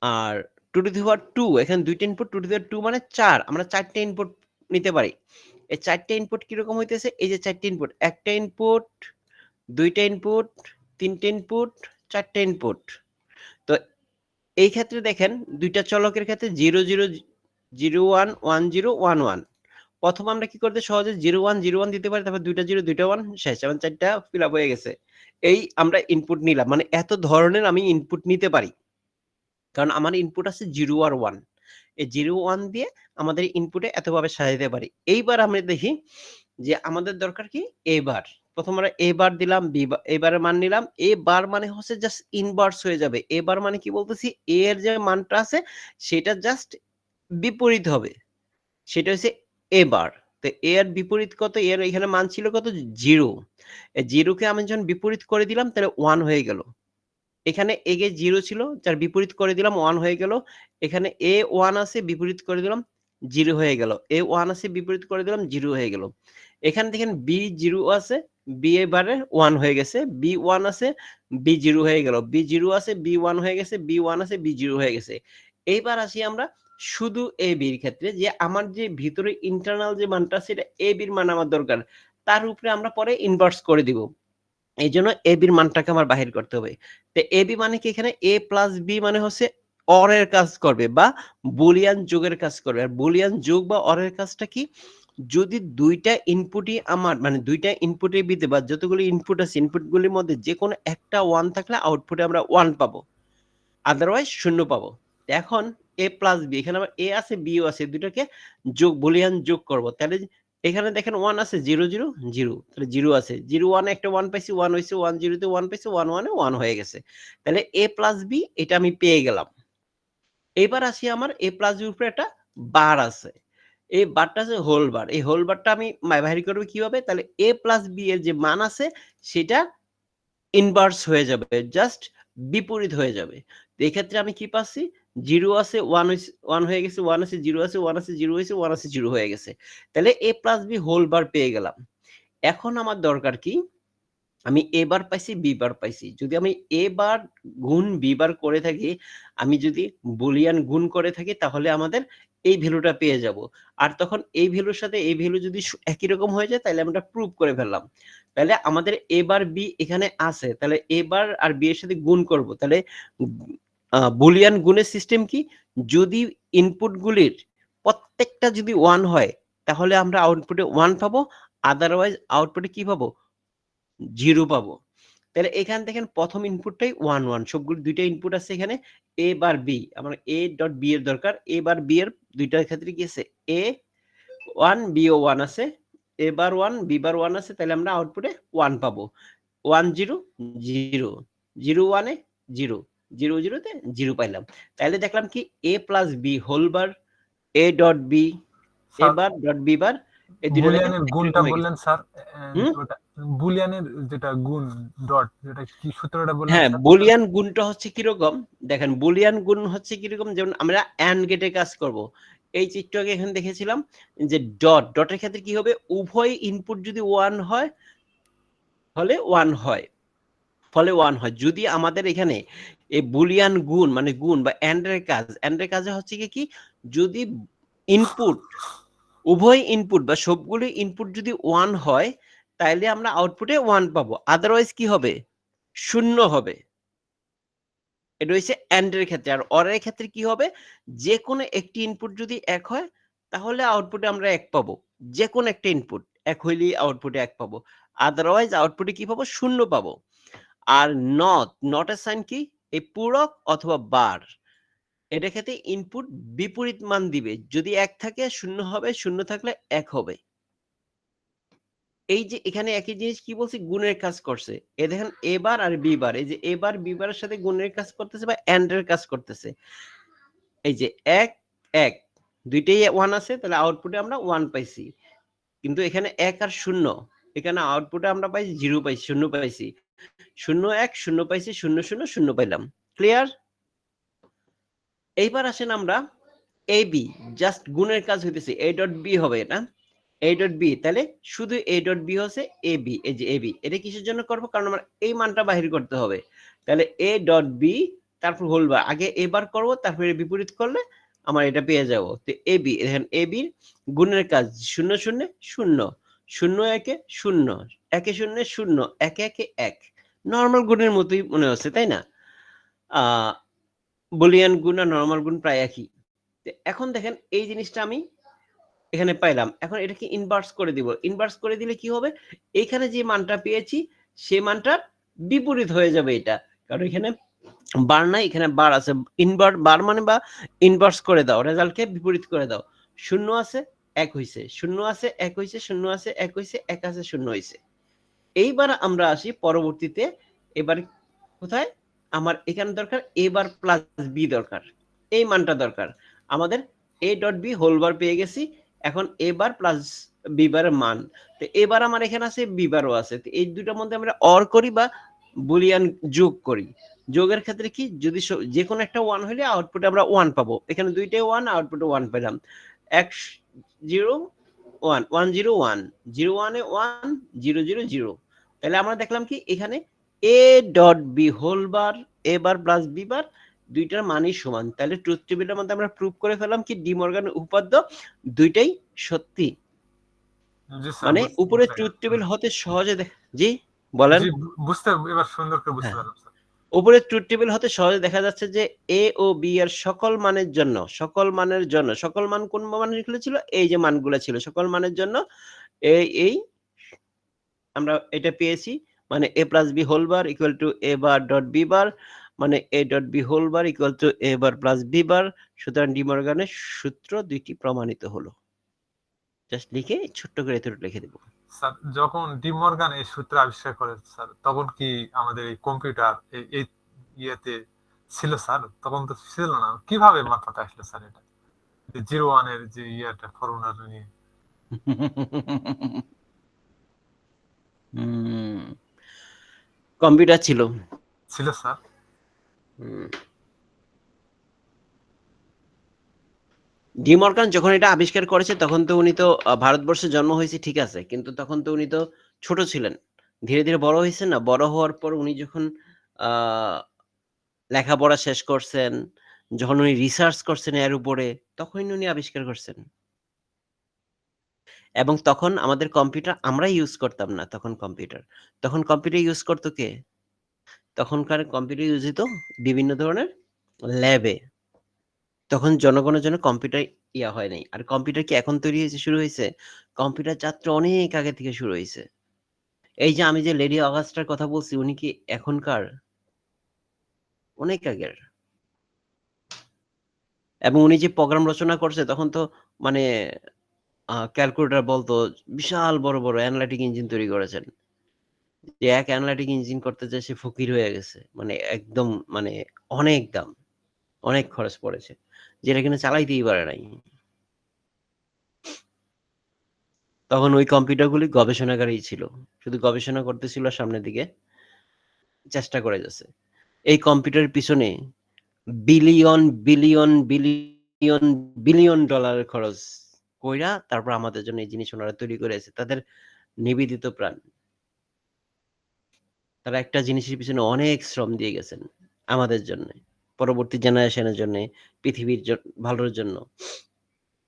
[SPEAKER 1] আর 2 টু দি পাওয়ার 2, এখানে দুইটা ইনপুট, 2 টু দি পাওয়ার 2 মানে 4। আমরা 4টা ইনপুট নিতে পারি। এই 4টা ইনপুট কিরকম হইতেছে? এই যে 4টা ইনপুট, একটা ইনপুট, দুইটা ইনপুট, তিনটা ইনপুট, 4টা ইনপুট। তো এই ক্ষেত্রে দেখেন দুইটা চলকের ক্ষেত্রে 0 0 0 1 1 0 1 1। প্রথম আমরা কি করতে সহজে 0 1 0 1 দিতে পারি, তারপর দুইটা 0 দুইটা 1 শেষ, এবং চারটা ফিল আপ হয়ে গেছে। এই আমরা ইনপুট নিলাম, মানে এত ধরনের আমি ইনপুট নিতে পারি, কারণ আমার ইনপুট আছে 0 আর 1। এই 0 1 দিয়ে আমাদের ইনপুটে এতভাবে সাজাতে পারি। এইবার আমরা দেখি যে আমাদের দরকার কি এ বার। প্রথম আমরা এ বার দিলাম, বি এবারের মান নিলাম। এ বার মানে হচ্ছে জাস্ট ইনভার্স হয়ে যাবে। এ বার মানে কি বলতেছি? এ এর যে মানটা আছে সেটা জাস্ট বিপরীত হবে, সেটা হচ্ছে এ বার। তো এ এর বিপরীত কত? এর এখানে মান ছিল কত? 0। এই 0 কে আমি যখন বিপরীত করে দিলাম তাহলে 1 হয়ে গেল। এখানে a কে 0 ছিল, যার বিপরীত করে দিলাম 1 হয়ে গেল। এখানে a 1 আছে, বিপরীত করে দিলাম 0 হয়ে গেল। a 1 আছে, বিপরীত করে দিলাম 0 হয়ে গেল। এখানে দেখেন b 0 আছে, b এবারে 1 হয়ে গেছে, b 1 আছে, b 0 হয়ে গেল, b 0 আছে, b 1 হয়ে গেছে, b 1 আছে, b 0 হয়ে গেছে। এইবার আসি আমরা শুধু a b এর ক্ষেত্রে, যে আমার যে ভিতরে ইন্টারনাল যে মানটা আছে এটা a b এর মান আমার দরকার, তার উপরে আমরা পরে ইনভার্স করে দিব। এই জন্য a b এর মানটাকে আমার বাহির করতে হবে। তো a b মানে কি, এখানে a প্লাস b মানে হচ্ছে অর এর কাজ করবে বা বুলিয়ান যোগের কাজ করবে। আর বুলিয়ান যোগ বা অর এর কাজটা কি, যদি দুইটা ইনপুটই আমার মানে দুইটা ইনপুটের ভিতরে বা যতগুলো ইনপুট আছে ইনপুটগুলির মধ্যে যে কোনো একটা 1 থাকলে আউটপুটে আমরা 1 পাবো, আদারওয়াইজ 0 পাবো। এখন a প্লাস b, এখানে আমার a আছে b ও আছে, দুটোকে যোগ বুলিয়ান যোগ করব। তাহলে এখানে দেখেন 1 আছে, 0 0 0, তাহলে 0 আছে, 0 1 একটা 1 পাইছি, 1 হইছে, 1 0 তে 1 পাইছি, 1 1 এ 1 হয়ে গেছে। তাহলে a প্লাস b এটা আমি পেয়ে গেলাম। এবার আসি আমার a প্লাস b উপরে একটা বার আছে, এই বারটা আছে হোল বার। এই হোল বারটা আমি বাহির করব কিভাবে, তাহলে a প্লাস b এর যে মান আছে সেটা ইনভার্স হয়ে যাবে, জাস্ট বিপরীত হয়ে যাবে। তো এই ক্ষেত্রে আমি কি পাচ্ছি, 0 আছে 1 হয়ে গেছে, 1 আছে 0 আছে, 1 আছে 0 হয়েছে, 1 আছে 0 হয়ে গেছে। তাহলে a plus b whole bar পেয়ে গেলাম। এখন আমার দরকার কি, আমি a বার পাইছি, b বার পাইছি। যদি আমি a বার গুণ b বার করে থাকি, আমি যদি বুলিয়ান গুণ করে থাকি, তাহলে আমাদের এই ভ্যালুটা পেয়ে যাব। আর তখন এই ভ্যালুর সাথে এই ভ্যালু যদি একই রকম হয়ে যায়, তাহলে আমরা প্রুভ করে ফেললাম। তাহলে আমাদের a বার b এখানে আছে, তাহলে a বার আর b এর সাথে গুণ করব। তাহলে বুলিয়ান গুণের সিস্টেম কি, যদি ইনপুটগুলির প্রত্যেকটা যদি 1 হয়, তাহলে আমরা আউটপুটে 1 পাবো, আদারওয়াইজ আউটপুটে কি পাবো, 0 পাবো। তাহলে এখান থেকে প্রথম ইনপুটটাই 1 1, সবগুলো দুইটা ইনপুট আছে এখানে a বার b, আমার a ডট b এর দরকার। a বার b এর দুইটার ক্ষেত্রে কি আছে, a 1 b ও 1 আছে, a বার 1 b বার 1 আছে, তাহলে আমরা আউটপুটে 1 পাবো। 1 0 0 0 1 এ 0 0 0 তে 0 পাইলাম। তাহলে দেখলাম কি a plus b whole bar a dot b, a bar dot b bar, এই দুইটা দেখেন
[SPEAKER 2] বুলিয়ানের গুণটা বললেন স্যার,
[SPEAKER 1] হুম,
[SPEAKER 2] ওটা বুলিয়ানের যেটা গুণ ডট, যেটা কি সূত্রটা বললেন
[SPEAKER 1] হ্যাঁ,
[SPEAKER 2] স্যার?
[SPEAKER 1] বুলিয়ান গুণটা হচ্ছে কিরকম, দেখেন বুলিয়ান গুণ হচ্ছে কিরকম, যেমন আমরা অ্যান্ড গেটে কাজ করব। এই চিত্রকে এখানে দেখেছিলাম যে ডটের ক্ষেত্রে কি হবে, উভয় ইনপুট যদি 1 হয় হলে 1 হয়, ফলে 1 হয়। যদি আমাদের এখানে এই বুলিয়ান গুণ মানে গুণ বা অ্যান্ড এর কাজে হচ্ছে কি, যদি ইনপুট উভয় ইনপুট বা সবগুলো ইনপুট যদি 1 হয়, তাহলে আমরা আউটপুটে 1 পাবো, আদারওয়াইজ কি হবে, 0 হবে। এটা হচ্ছে এন্ড এর ক্ষেত্রে। আর অর এর ক্ষেত্রে কি হবে, যে কোনো একটি ইনপুট যদি 1 হয়, তাহলে আউটপুটে আমরা 1 পাবো। যে কোনো একটা ইনপুট 1 হইলেই আউটপুটে 1 পাবো, আদারওয়াইজ আউটপুটে কি পাবো, 0 পাবো। আর নট এর সাইন কি, এই পূরক অথবা বার, এটার ক্ষেত্রে ইনপুট বিপরীত মান দিবে। যদি 1 থাকে 0 হবে, 0 থাকলে 1 হবে। এই যে এখানে একই জিনিস কি বলছি, গুণের কাজ করছে। এ দেখেন a bar R b bar, এই যে a বার b বারের সাথে গুণের কাজ করতেছে বা এন্ড এর কাজ করতেছে। এই যে 1 1 দুইটাই 1 আছে, তাহলে আউটপুটে আমরা 1 পাইছি। কিন্তু এখানে 1 আর 0, এখানে আউটপুটে আমরা পাইছি 0 পাইছি, 0 পাইছি। 0 1 0 পাইছি, 0 0 0 পাইলাম। ক্লিয়ার? এইবার আসেন আমরা ab, জাস্ট গুণের কাজ হইতেছে, a ডট b হবে এটা, a ডট b, তাহলে শুধু a ডট b হচ্ছে ab, এই যে ab, এটা কিসের জন্য করব, কারণ আমার এই মানটা বাহির করতে হবে। তাহলে a ডট b, তারপর হোল বার, আগে a বার করব, তারপরে বিপরীত করলে আমার এটা পেয়ে যাব। তো ab, দেখেন ab এর গুণের কাজ 0 0 0 0 1 0 1 0 0 1 1 1, নরমাল গুণের মতোই মনে হচ্ছে, তাই না? বুলিয়ান গুণ আর নরমাল গুণ প্রায় একই। এখন দেখেন এই জিনিসটা আমি এখানে পাইলাম, এখন এটাকে ইনভার্স করে দিব। ইনভার্স করে দিলে কি হবে, এখানে যে মানটা পেয়েছি সে মানটা বিপরীত হয়ে যাবে এটা, কারণ এখানে বার নাই, এখানে বার আছে। ইনভার্ট বার মানে বা ইনভার্স করে দাও, রেজাল্টকে বিপরীত করে দাও। 0 আছে 1 হইছে, 0 আছে 1 হইছে, 0 আছে 1 হইছে, 1 আছে 0 হইছে। এইবার আমরা আসি পরবর্তীতে, এবার কোথায় আমার এখানে দরকার a বার প্লাস b দরকার, এই মানটা দরকার আমাদের। a dot b whole bar পেয়ে গেছি, এখন a বার প্লাস b বারের মান। তো এবার আমার এখানে আছে b বারও আছে, তো এই দুটার মধ্যে আমরা অর করি বা বুলিয়ান যোগ করি। যোগের ক্ষেত্রে কি যদি যে কোনো একটা 1 হলে আউটপুটে আমরা 1 পাবো, এখানে দুইটাই 1, আউটপুটে 1 পেলাম। 0 1 1 0 1 0 1 এ 1 0 0 0, তাহলে আমরা দেখলাম কি এখানে a dot B whole bar a bar plus b bar দুইটার মানই সমান, তাহলে ট্রুথ টেবিলের মধ্যে আমরা প্রুভ করে ফেললাম কি ডি মর্গানের উপপাদ্য দুইটাই সত্যি।
[SPEAKER 2] জি স্যার,
[SPEAKER 1] মানে উপরে ট্রুথ টেবিল হতে সহজে জি বলেন।
[SPEAKER 2] জি, বুঝতে এবার সুন্দর করে বুঝতে
[SPEAKER 1] হ্যাঁ,
[SPEAKER 2] পারলাম স্যার।
[SPEAKER 1] উপরে ট্রুথ টেবিল হতে সহজে দেখা যাচ্ছে যে a ও b এর সকল মানের জন্য, সকল মানের জন্য, সকল মান কোন মানগুলো ছিল, এই যে মানগুলো ছিল সকল মানের জন্য এই আমরা এটা পেয়েছি, মানে a plus b whole bar equal to a bar dot b bar, মানে a dot b whole bar equal to a bar plus b bar. সুতরাং ডি মর্গানের সূত্র দুইটি প্রমাণিত হলো। জাস্ট লিখে ছোট্ট করে এতটুকু লিখে দেব।
[SPEAKER 2] স্যার যখন ডি মর্গান এই সূত্র আবিষ্কার করে স্যার, তখন কি আমাদের এই কম্পিউটার এই ইয়েতে ছিল স্যার? তখন তো ছিল না, কিভাবে মাথাতে আসলো স্যার এটা, 01 এর যে ইয়েটা ফর্মুলা নিয়ে?
[SPEAKER 1] কম্পিউটার ছিল।
[SPEAKER 2] ছিল স্যার।
[SPEAKER 1] ডি মর্গান যখন এটা আবিষ্কার করেছে তখন তো উনি তো ভারতবর্ষে জন্ম হয়েছে ঠিক আছে, কিন্তু তখন তো উনি তো ছোট ছিলেন। ধীরে ধীরে বড় হয়েছেন না, বড় হওয়ার পর উনি যখন লেখাপড়া শেষ করছেন, যখন উনি রিসার্চ করছেন এর উপরে, তখনই উনি আবিষ্কার করছেন। এবং তখন আমাদের কম্পিউটার আমরা ইউজ করতাম না, তখন কম্পিউটার ইউজ করতো কে? তখনকার কম্পিউটার ইউজ হতো বিভিন্ন ধরনের ল্যাবে। তখন জনগণের জন্য কম্পিউটার ইয়া হয় নাই। আর কম্পিউটার কি এখন তৈরি হয়েছে, শুরু হয়েছে? কম্পিউটার যাত্রা অনেক আগে থেকে শুরু হয়েছে। এই যে আমি যে লেডি অগাস্টার কথা বলছি, উনি কি এখনকার? অনেক আগের। এবং উনি যে প্রোগ্রাম রচনা করছে তখন তো মানে ক্যালকুলেটর বলতো, বিশাল বড় বড় অ্যানালাইটিক ইঞ্জিন তৈরি করেছেন। যে এক অ্যানালাইটিক ইঞ্জিন করতে যায় সে ফকির হয়ে গেছে, মানে একদম, মানে অনেক দাম, অনেক খরচ পড়েছে, যেটা কিনা চালাইতেই পারে নাই। তখন ওই কম্পিউটারগুলি গবেষণাগারেই ছিল, শুধু গবেষণা করতেছিল, সামনের দিকে চেষ্টা করে যাচ্ছে। এই কম্পিউটারের পিছনে বিলিয়ন বিলিয়ন বিলিয়ন বিলিয়ন ডলারের খরচ কইরা তারপর আমাদের জন্য এই জিনিস ওনারা তৈরি করেছে, তাদের নিবেদিত প্রাণ। তারা একটা জিনিসের পিছনে অনেক শ্রম দিয়ে গেছেন আমাদের জন্য, পরবর্তী জেনারেশনের জন্য, পৃথিবীর ভালোর জন্য,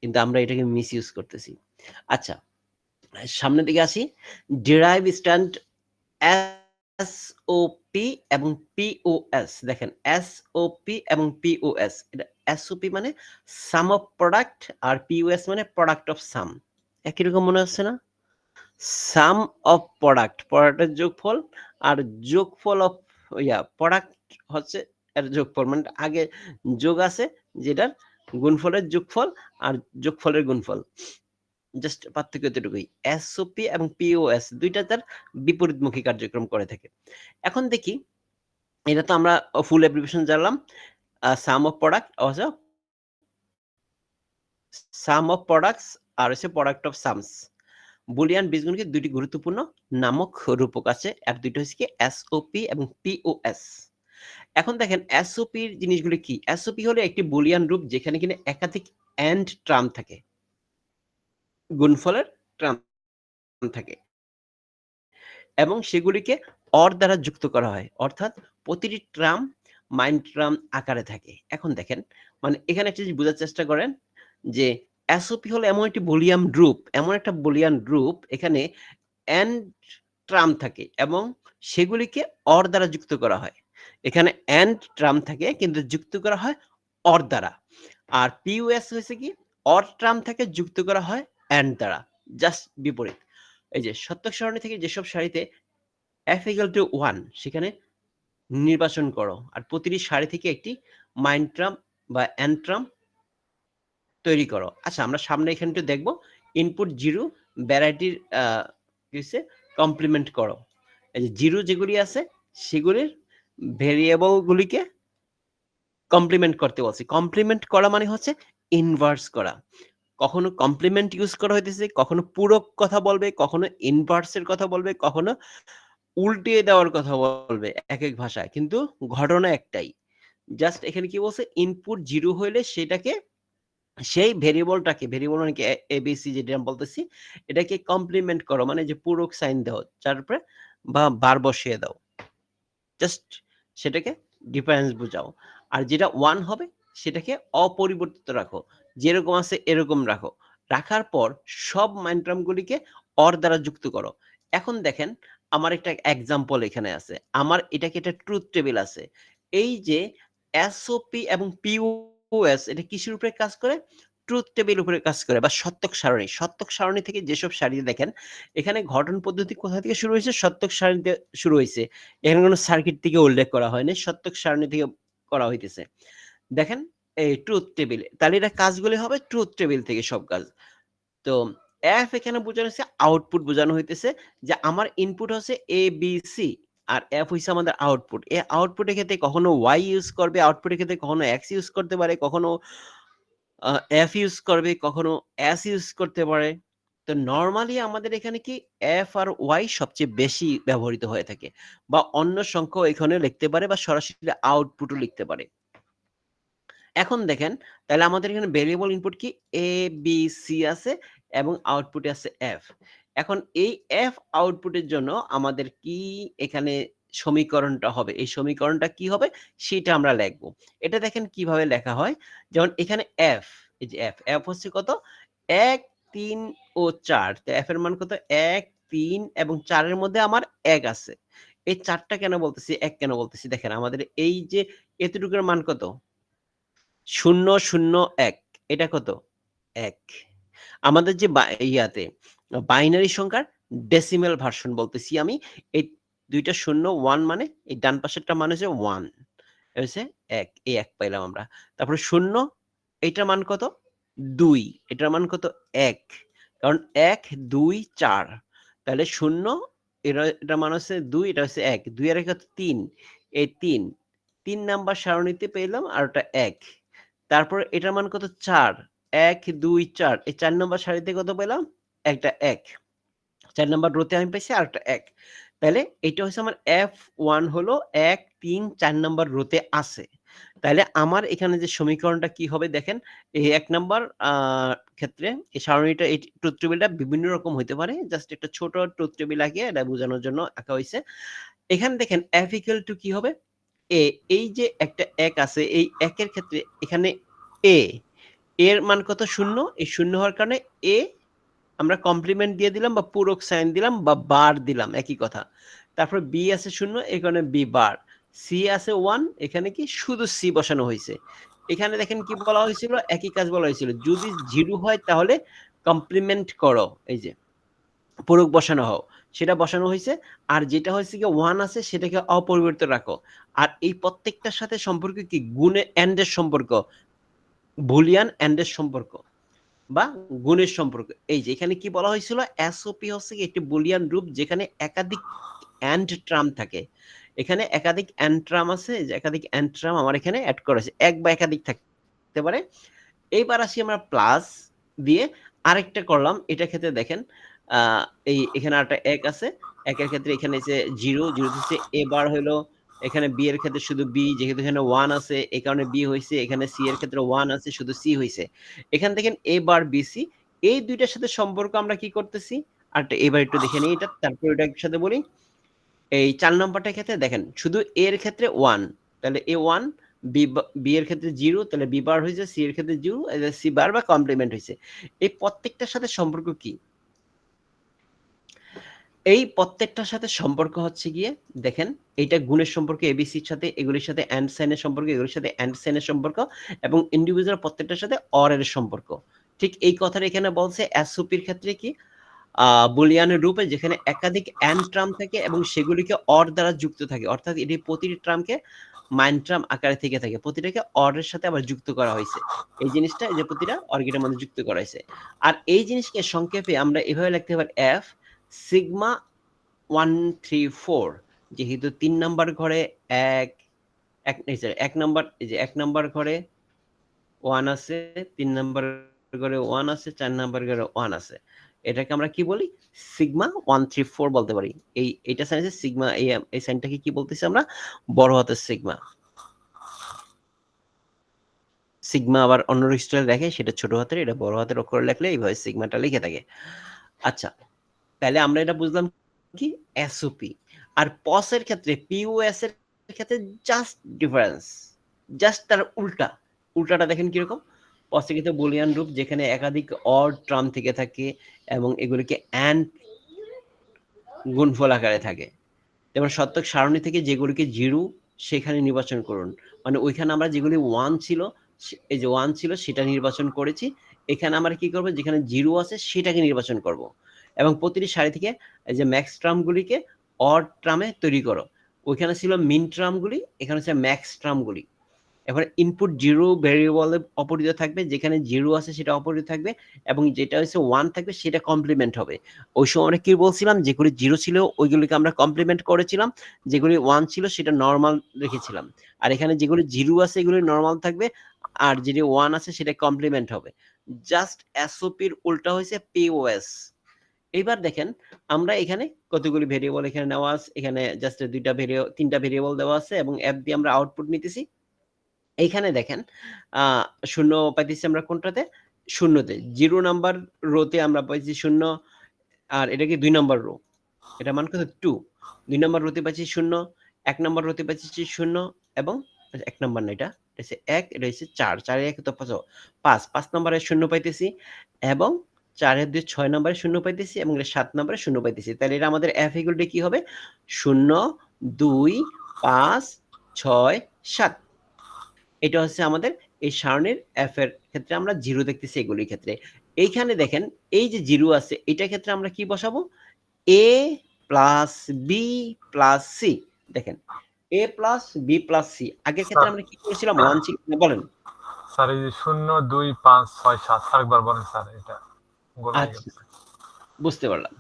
[SPEAKER 1] কিন্তু আমরা এটাকে মিস ইউজ করতেছি। আচ্ছা, সামনের দিকে আসি। ডিরাইভ স্ট্যান্ড এসওপি এবং পিওএস। দেখেন এসওপি এবং পিওএস, এটা এসওপি মানে সাম অফ প্রোডাক্ট, আর পিওএস মানে প্রোডাক্ট অফ সাম। একই রকম মনে হচ্ছে না? সাম অফ প্রোডাক্টের যোগফল, আর যোগফল অফ প্রোডাক্ট হচ্ছে এর যোগফল, মানে আগে যোগ আছে যেটার গুণফলের যোগফল, আর যোগফলের গুণফল, জাস্ট পার্থক্য এতটুকুই। এসওপি এবং পিওএস দুইটা তার বিপরীতমুখী কার্যক্রম করে থাকে। এখন দেখি, এটা তো আমরা ফুল অ্যাব্রিভিয়েশন জানলাম। সাম অফ প্রোডাক্ট অথবা সাম অফ প্রোডাক্টস আর হচ্ছে প্রোডাক্ট অফ সামস। বুলিয়ান বীজগণিতের দুটি গুরুত্বপূর্ণ নামক রূপক আছে, আর দুইটা হচ্ছে কি এসওপি এবং পিওএস। এখন দেখেন এসওপি এর জিনিসগুলো কি। এসওপি হলো একটি বুলিয়ান রূপ যেখানে কিনা একাধিক এন্ড টার্ম থাকে, গুণফলের টার্ম থাকে, এবং সেগুলিকে অর দ্বারা যুক্ত করা হয়, অর্থাৎ প্রতিটি ট্রাম মাইন্ড ট্রাম আকারে থাকে। এখন দেখেন, মানে এখানে একটা জিনিস বোঝার চেষ্টা করেন যে এসওপি হলো এমন একটি বুলিয়ান রূপ, এখানে এন্ড ট্রাম থাকে এবং সেগুলিকে অর দ্বারা যুক্ত করা হয়। এখানে এন্ড ট্রাম থাকে কিন্তু যুক্ত করা হয় অর দ্বারা। আর পিওএস হয়েছে কি, অর ট্রাম থাকে যুক্ত করা হয় এন্ড দ্বারা, জাস্ট বিপরীত। এই যে সত্যক সারণী থেকে যেসব সারিতে f equal to 1 সেখানে নির্বাচন করো, আর প্রতিটি সারি থেকে একটি মাইন্ড ট্রাম বা এন্ড ট্রাম তৈরি করো। আচ্ছা, আমরা সামনে এখানে একটু দেখবো, ইনপুট জিরো ভ্যারাইটির কমপ্লিমেন্ট করো। এই যে জিরো যেগুলি আছে সেগুলির ভেরিয়েবল গুলিকে কমপ্লিমেন্ট করতে বলছি। কমপ্লিমেন্ট করা মানে হচ্ছে ইনভার্স করা। কখনো কমপ্লিমেন্ট ইউজ করা হইতেছে, কখনো পূরক কথা বলবে, কখনো ইনভার্সের কথা বলবে, কখনো উল্টিয়ে দেওয়ার কথা বলবে এক এক ভাষায়, কিন্তু ঘটনা একটাই। জাস্ট এখানে কি বলছে, ইনপুট 0 হইলে সেটাকে সেই ভেরিয়েবল মানে কি এবিসি যেটা আমি বলতেছি, এটাকে কমপ্লিমেন্ট করো, মানে যে পূরক সাইন দাও, তারপরে বা বার বসিয়ে দাও, জাস্ট সেটাকে ডিফারেন্স বুঝাও। আর যেটা 1 হবে সেটাকে অপরিবর্তিত রাখো, যেরকম আছে এরকম রাখো। রাখার পর সব মাইন্ডটার্মগুলিকে অর দ্বারা যুক্ত করো। এখন দেখেন আমার একটা এক্সাম্পল এখানে আছে, আমার এটাকে একটা ট্রুথ টেবিল আছে। এই যে এসওপি এবং পিওএস এটা কিসের উপরে কাজ করে? ট্রুথ টেবিল উপরে কাজ করে, বা সত্যক সারণী। সত্যক সারণী থেকে যেসব সারি দেখেন, এখানে ঘটন পদ্ধতি কোথা থেকে শুরু হয়েছে? সত্যক সারণীতে শুরু হয়েছে। এখানে কোনো সার্কিট থেকে উল্লেখ করা হয়নি, সত্যক সারণী থেকে করা হইতেছে। দেখেন এই ট্রুথ টেবিল, তাহলে এটা কাজগুলি হবে ট্রুথ টেবিল থেকে সব কাজ। তো এফ এখানে বোঝানো হচ্ছে আউটপুট, বোঝানো হইতেছে যে আমার ইনপুট হচ্ছে A B C, R F হইছে আমাদের আউটপুট। এই আউটপুটের ক্ষেত্রে কখনো ওয়াই ইউজ করবে, আউটপুটের ক্ষেত্রে কখনো এক্স ইউজ করতে পারে, কখনো এফ ইউজ করবে, কখনো এস ইউজ করতে পারে। তো নরমালি আমাদের এখানে কি এফ আর ওয়াই সবচেয়ে বেশি ব্যবহৃত হয়ে থাকে, বা অন্য সংখ্যাও এখানে লিখতে পারে, বা সরাসরি আউটপুটও লিখতে পারে। এখন দেখেন তাহলে আমাদের এখানে ভেরিয়েবল ইনপুট কি এ বি সি আছে, এবং আউটপুটে আছে এফ। এখন এই এফ আউটপুটের জন্য আমাদের কি এখানে সমীকরণটা হবে, এই সমীকরণটা কি হবে সেটা আমরা লিখবো। এটা দেখেন কিভাবে লেখা হয়। যেমন এখানে এফ, এই যে এফ, এফ হচ্ছে কত? 1 3 ও 4। তো এফ এর মান কত? 1 3 এবং 4 এর মধ্যে আমার 1 আছে। এই 4টা কেন বলতেছি, 1 কেন বলতেছি? দেখেন আমাদের এই যে এতটুকুর মান কত? 0 0 1, এটা কত? 1। আমাদের যে ইয়াতে বাইনারি সংখ্যার ডেসিমেল ভার্সন বলতেছি আমি। এই ২টা 0 1 মানে এই ডান পাশেরটা মানে হচ্ছে 1, এটা হচ্ছে 1, এই 1 পাইলাম আমরা। তারপরে 0, এইটার মান কত? 2, এটার মান কত? 1। কারণ ১ ২ ৪, তাহলে 0 এটার মান হচ্ছে ২, এটা হচ্ছে ১, ২ আর ১ হচ্ছে ৩, এই ৩ ৩ নাম্বার সারণীতে পেলাম, আর ওটা ১। তারপরে এটার মান কত? ৪, ১ ২ ৪, এই ৪ নাম্বার সারিতে কত পেলাম? একটা ১। ৪ নাম্বার রোতে আমি পাইছি আরেকটা ১। তাইলে এইটা হচ্ছে আমার F1 হলো ১ ৩ ৪ নাম্বার রোতে আছে। তাইলে আমার এখানে যে সমীকরণটা কি হবে দেখেন, এই ১ নাম্বার ক্ষেত্রে এই সারণীটা, এই ট্রুথ টেবিলটা বিভিন্ন রকম হইতে পারে। জাস্ট একটা ছোট ট্রুথ টেবিল আঁকিয়ে এটা বোঝানোর জন্য আঁকা হইছে। এখানে দেখেন F equal to কি হবে? A, এই যে একটা ১ আছে, এই ১ এর ক্ষেত্রে এখানে A, এর মান কত? 0। এই 0 হওয়ার কারণে A আমরা কমপ্লিমেন্ট দিয়ে দিলাম, বা পূরক সাইন দিলাম, বা বার দিলাম, একই কথা। তারপর B আছে 0, এই কারণে B বার। C আছে 1, এখানে কি শুধু C বসানো হইছে। এখানে দেখেন কি বলা হয়েছিল? একই কাজ বলা হয়েছিল। যদি 0 হয় তাহলে কমপ্লিমেন্ট করো, এই যে পূরক বসানো হোক, সেটা বসানো হয়েছে। আর যেটা হয়েছে কি 1 আছে সেটাকে অপরিবর্তিত রাখো। আর এই প্রত্যেকটার সাথে সম্পর্ক কি? গুণে এন্ড এর সম্পর্ক, বুলিয়ান এন্ড এর সম্পর্ক, বা গুণের সম্পর্ক। এই যে এখানে কি বলা হয়েছিল? এসওপি হচ্ছে কি একটি বুলিয়ান রূপ যেখানে একাধিক এন্ড ট্রাম থাকে। এখানে একাধিক এন্ড ট্রাম আছে, যে একাধিক এন্ড ট্রাম আমার এখানে এড করা আছে, এক বা একাধিক থাকতে পারে। এইবার আসি আমরা প্লাস দিয়ে আরেকটা করলাম। এটা ক্ষেত্রে দেখেন এই এখানে আরেকটা ১ আছে। ১ এর ক্ষেত্রে এখানে যে 0, 0 হচ্ছে এ বার হইলো। এখানে বি এর ক্ষেত্রে শুধু বি, যেহেতু এখানে 1 আছে এই কারণে বি হইছে। এখানে সি এর ক্ষেত্রে 1 আছে, শুধু সি হইছে। এখান দেখেন এ বার বি সি, এই ২ টার সাথে সম্পর্ক আমরা কি করতেছি? আরেকটা এবার একটু দেখে নিই এটা, তারপর এটা একসাথে বলি। এই ৪ নাম্বারটার ক্ষেত্রে দেখেন শুধু এ এর ক্ষেত্রে 1, তাহলে এ 1, বি এর ক্ষেত্রে 0, তাহলে বি বার হইছে, সি এর ক্ষেত্রে 0, সি বার বা কমপ্লিমেন্ট হইছে। এই প্রত্যেকটার সাথে সম্পর্ক কি? এই প্রত্যেকটার সাথে সম্পর্ক হচ্ছে গিয়ে দেখেন, এইটা গুণের সম্পর্ক এবিসির সাথে, এগুলির সাথে এন্ড সাইনের সম্পর্ক, এগুলির সাথে এন্ড সাইনের সম্পর্ক, এবং ইন্ডিভিজুয়াল প্রত্যেকটার সাথে অর এর সম্পর্ক। ঠিক এই কথাটা এখানে বলছে এসওপির ক্ষেত্রে কি? বুলিয়ানের রূপে, যেখানে একাধিক এন্ড ট্রাম থাকে এবং সেগুলিকে অর দ্বারা যুক্ত থাকে। অর্থাৎ এটি প্রতিটি ট্রামকে মাইন ট্রাম আকারে থেকে থাকে। প্রতিটাকে অর এর সাথে আবার যুক্ত করা হইছে। এই জিনিসটা, এই যে প্রতিটা অর্গেটের মধ্যে যুক্ত করা হইছে। আর এই জিনিসকে সংক্ষেপে আমরা এভাবে লিখতে পারি F সিগমা 1 3 4, যেহেতু ৩ নাম্বার ঘরে ১ ১ নাম্বার, এই যে ১ নাম্বার ঘরে 1 আছে, ৩ নাম্বার ঘরে 1 আছে, ৪ নাম্বার ঘরে 1 আছে। এটাকে আমরা কি বলি? সিগমা 134 বলতে পারি। এইটা সাইন সিগমা, এই সাইনটাকে কি বলতেছি আমরা? বড় হাতের সিগমা। সিগমা আবার অন্য স্টাইল দেখে, সেটা ছোট হাতের, এটা বড় হাতের অক্ষরে লিখলে এইভাবে সিগমাটা লিখে থাকে। আচ্ছা, তাহলে আমরা এটা বুঝলাম কি এসওপি। আর পস এর ক্ষেত্রে পিওএস এর ক্ষেত্রে জাস্ট ডিফারেন্স, জাস্ট তার উল্টাটা দেখেন কিরকম। পসে কিন্তু বুলিয়ান রূপ, যেখানে একাধিক অড টার্ম থেকে থাকে এবং এগুলিকে অ্যান্ড গুণফল আকারে থাকে। যেমন সত্যক সারণী থেকে যেগুলিকে জিরো সেখানে নির্বাচন করুন, মানে ওইখানে আমরা যেগুলি ওয়ান ছিল, এই যে ওয়ান ছিল সেটা নির্বাচন করেছি। এখানে আমরা কি করব, যেখানে জিরো আছে সেটাকে নির্বাচন করব, এবং প্রতিটি সারি থেকে এই যে ম্যাক্স ট্রামগুলিকে অড ট্রামে তৈরি করো। ওইখানে ছিল মিন ট্রামগুলি, এখানে হচ্ছে ম্যাক্স ট্রামগুলি। এবার ইনপুট জিরো ভেরিয়েবল অপরিত থাকবে, যেখানে জিরো আছে সেটা অপরিত থাকবে, এবং যেটা হচ্ছে ওয়ান থাকবে সেটা কমপ্লিমেন্ট হবে। ওই সময় আমরা কি বলছিলাম, যেগুলি জিরো ছিল ওইগুলিকে আমরা কমপ্লিমেন্ট করেছিলাম, যেগুলি ওয়ান ছিল সেটা নর্মাল রেখেছিলাম। আর এখানে যেগুলি জিরো আছে এগুলি নর্মাল থাকবে, আর যেটি ওয়ান আছে সেটা কমপ্লিমেন্ট হবে। জাস্ট এসওপির উল্টা হয়েছে পিওএস। এইবার দেখেন আমরা এখানে কতগুলি ভেরিয়েবল এখানে নেওয়া আছে, এখানে জাস্ট তিনটা ভেরিয়েবল দেওয়া আছে, এবং অ্যাপ দিয়ে আমরা আউটপুট নিতেছি। এইখানে দেখেন শূন্য পাইতেছি আমরা কোনটাতে? শূন্যতে। 0 নাম্বার রোতে আমরা পাইছি শূন্য, আর এটা কি 2 নাম্বার রো, এটা মান কত? 2। 2 নাম্বার রোতে পাইছি শূন্য, 1 নাম্বার রোতে পাইছি শূন্য, এবং 1 নাম্বার না, এটা হচ্ছে 1, এটা হচ্ছে 4, 4 এর 1 তো 5, 5 নাম্বারে শূন্য পাইতেছি, এবং 4 এর 2 6 নাম্বারে শূন্য পাইতেছি, এবং 7 নাম্বারে শূন্য পাইতেছি। তাহলে এটা আমাদের এফ ইকুয়াল টু কি হবে? 0 2 5 6 7। এটা হচ্ছে আমাদের এই সারণীর এফ এর ক্ষেত্রে আমরা জিরো দেখতেছি এগুলির ক্ষেত্রে। এইখানে দেখেন এই যে জিরো আছে, এটার ক্ষেত্রে আমরা কি বসাবো? এ প্লাস বি প্লাস সি। দেখেন এ প্লাস বি প্লাস সি, আগের ক্ষেত্রে আমরা কি করেছিলাম? ওয়ান ছিল, বলেন।
[SPEAKER 2] স্যার এই 0 2 5 6 7 আরেকবার বলেন স্যার, এটা গোলাই
[SPEAKER 1] আচ্ছা,
[SPEAKER 2] গেছে।
[SPEAKER 1] বুঝতে পারলাম।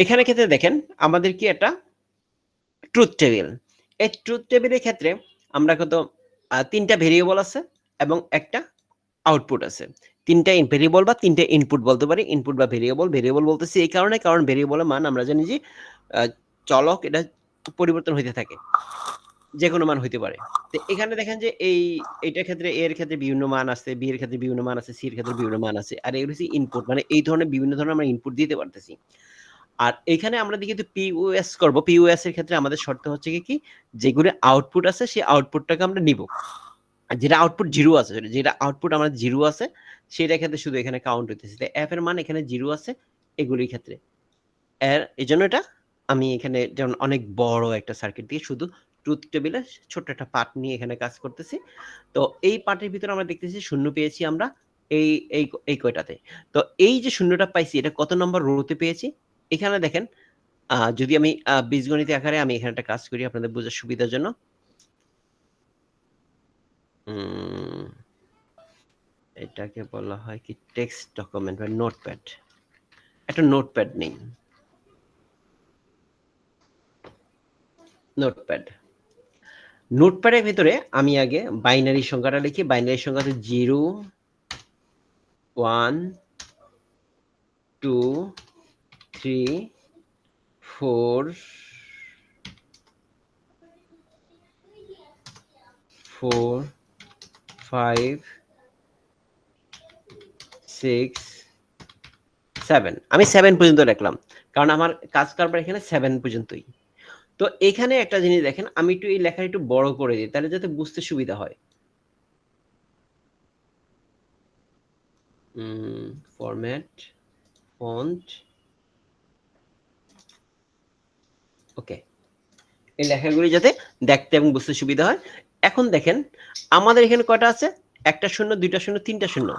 [SPEAKER 1] এখানে ক্ষেত্রে দেখেন আমাদের কি একটা ট্রুথ টেবিল। এই ট্রুথ টেবিলের ক্ষেত্রে আমরা কত তিনটা ভেরিয়েবল আছে এবং একটা আউটপুট আছে। ৩টা ভেরিয়েবল বা ৩টে ইনপুট বলতে পারি। ইনপুট বা ভেরিয়েবল। ভেরিয়েবল বলতেছি এই কারণে, কারণ ভেরিয়েবলের মান আমরা জানি যে চলক, এটা পরিবর্তন হইতে থাকে। যেকোনো মান হইতে পারে। তো এখানে দেখেন যে এইটার ক্ষেত্রে A এর ক্ষেত্রে বিভিন্ন মান আছে, B এর ক্ষেত্রে বিভিন্ন মান আছে, C এর ক্ষেত্রে বিভিন্ন মান আছে। আর এগুলো হচ্ছে ইনপুট, মানে এই ধরনের বিভিন্ন ধরনের আমরা ইনপুট দিতে পারতেছি। আর এখানে আমরা কিন্তু POS করব। POS এর ক্ষেত্রে আমাদের শর্ত হচ্ছে কি, যেগুলো আউটপুট আছে সেই আউটপুটটাকে আমরা নিব। আর যেটা আউটপুট 0 আছে, যেটা আউটপুট আমার 0 আছে সেটার ক্ষেত্রে শুধু এখানে কাউন্ট হইতেছে। তো f এর মান এখানে 0 আছে এগুলির ক্ষেত্রে। এজন্য এটা আমি এখানে যেমন অনেক বড় একটা সার্কিট দিয়ে শুধু ট্রুথ টেবিলে ছোট্ট একটা পার্ট নিয়ে এখানে কাজ করতেছি। তো এই পার্টের ভিতরে আমরা দেখতেছি শূন্য পেয়েছি আমরা এই এই এই কয়টাতে। তো এই যে শূন্যটা পাইছি এটা কত নম্বর রোতে পেয়েছি? এখানে দেখেন যদি আমি বীজগণিত আকারে আমি এখানে একটা কাজ করি আপনাদের বোঝার সুবিধার জন্য। এটাকে বলা হয় কি টেক্সট ডকুমেন্ট বা নোটপ্যাড। একটা নোটপ্যাড নেই, নোটপ্যাডের ভিতরে আমি আগে বাইনারি সংখ্যাটা লিখি। বাইনারি সংখ্যাতে 0 1 2 3 4 4 5 6 7। আমি 7 পর্যন্ত লিখলাম, কারণ আমার কাজ কারবার এখানে 7 পর্যন্তই। তো এখানে একটা জিনিস দেখেন, আমি একটু এই লেখাটা একটু বড় করে দিই, তাহলে যাতে বুঝতে সুবিধা হয়। ফরম্যাট ফন্ট, ওকে। এই লেখাগুলি যাতে দেখতে এবং বুঝতে সুবিধা হয়। এখন দেখেন আমাদের এখানে কয়টা আছে? একটা শূন্য, দুইটা শূন্য, তিনটা শূন্য।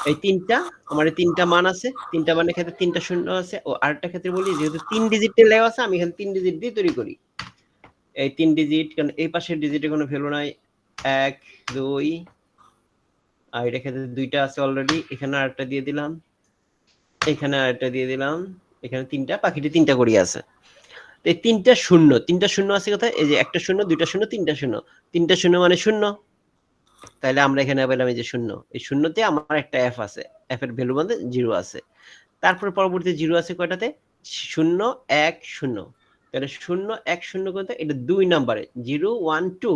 [SPEAKER 1] এই তিনটা আমার তিনটা মান আছে, তিনটা মানের ক্ষেত্রে তিনটা শূন্য আছে। ও আরেকটা ক্ষেত্রে বলি, যেহেতু 3 ডিজিটের লেখা আছে আমি এখানে 3 ডিজিট দিয়ে তৈরি করি। এই 3 ডিজিট, কারণ এই পাশের ডিজিটের কোনো ভ্যালু নাই। 1 2, আর এটা ক্ষেত্রে দুইটা আছে অলরেডি, এখানে আরেকটা দিয়ে দিলাম, এখানে আরেকটা দিয়ে দিলাম, এখানে তিনটা, বাকিটি তিনটা করি আছে। এই তিনটা শূন্য আছে কোথায়? এই যে একটা শূন্য, দুইটা শূন্য, তিনটা শূন্য। তিনটা শূন্য মানে শূন্য, তাহলে আমরা এখানে পেলাম এই যে শূন্য। এই শূন্যতে আমার একটা এফ আছে, এফ এর ভ্যালু মধ্যে 0 আছে। তারপরে পরবর্তী 0 আছে কয়টাতে 0 1 0 তাহলে 0 1 0 করতে এটা 2 নম্বরে 0 1 2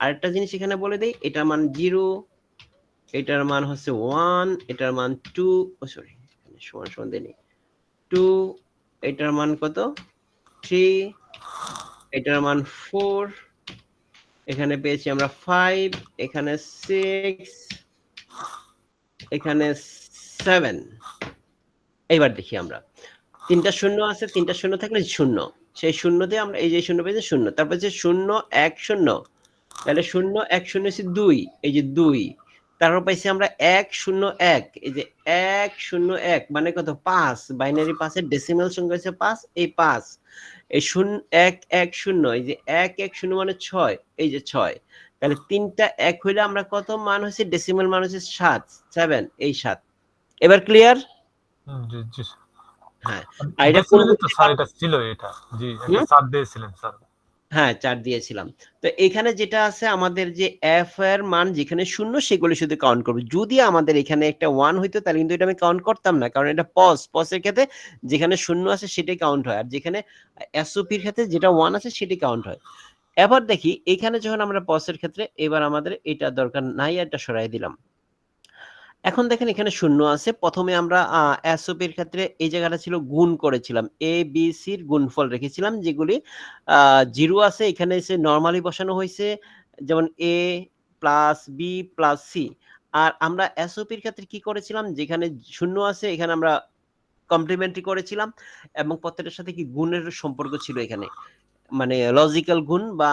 [SPEAKER 1] আরেকটা জিনিস এখানে বলে দেই এটার মান 0 এটার মান হচ্ছে 1 এটার মান 2 ও সরি সমান সমান দেই 2 এটার মান কত 3 এটার মান 4 এখানে পেয়েছি আমরা 5 এখানে 6 এখানে 7 এইবার দেখি আমরা তিনটা শূন্য আছে তিনটা শূন্য থাকলে শূন্য সেই শূন্য দিয়ে আমরা এই যে শূন্য পেয়েছি শূন্য তারপর হচ্ছে 0 1 0 তাহলে 0 1 0 হচ্ছে 2 এই যে 2 তারপর পাইছি আমরা 1 0 1 এই যে 1 0 1 মানে কত 5 বাইনারি 5 এর ডেসিমাল সংখ্যা হচ্ছে 5 এই 5 এই 0 1 1 0 এই যে 1 1 0 মানে 6 এই যে 6 তাহলে তিনটা 1 হইলে আমরা কত মান হচ্ছে ডেসিমাল মান হচ্ছে 7 এই 7 এবার ক্লিয়ার
[SPEAKER 2] জি জি
[SPEAKER 1] হ্যাঁ আর এটা
[SPEAKER 2] ডেসিমেলে তো স্যার এটা ছিল এটা জি একটা 4 দিয়েছিলেন স্যার
[SPEAKER 1] হ্যাঁ 4 দিয়েছিলাম তো এখানে যেটা আছে আমাদের যে এফ এর মান যেখানে শূন্য সেগুলো শুধু কাউন্ট করব যদি আমাদের এখানে একটা 1 হইতো তাহলে কিন্তু এটা আমি কাউন্ট করতাম না কারণ এটা পজের ক্ষেত্রে যেখানে শূন্য আছে সেটাই কাউন্ট হয় আর যেখানে এসওপির ক্ষেত্রে যেটা 1 আছে সেটাই কাউন্ট হয় এবার দেখি এখানে যখন আমরা পজের ক্ষেত্রে এবার আমাদের এটা দরকার নাই এটা সরাই দিলাম এখন দেখেন এখানে শূন্য আছে প্রথমে আমরা এসওপির ক্ষেত্রে এই জায়গাটা ছিল গুণ করেছিলাম এ বি সির গুণফল রেখেছিলাম যেগুলি 0 আছে এখানে এসে নরমালি বসানো হয়েছে যেমন এ প্লাস বি প্লাস সি আর আমরা এসওপির ক্ষেত্রে কি করেছিলাম যেখানে শূন্য আছে এখানে আমরা কমপ্লিমেন্টারি করেছিলাম এবং প্রত্যেকটার সাথে কি গুণের সম্পর্ক ছিল এখানে মানে লজিক্যাল গুণ বা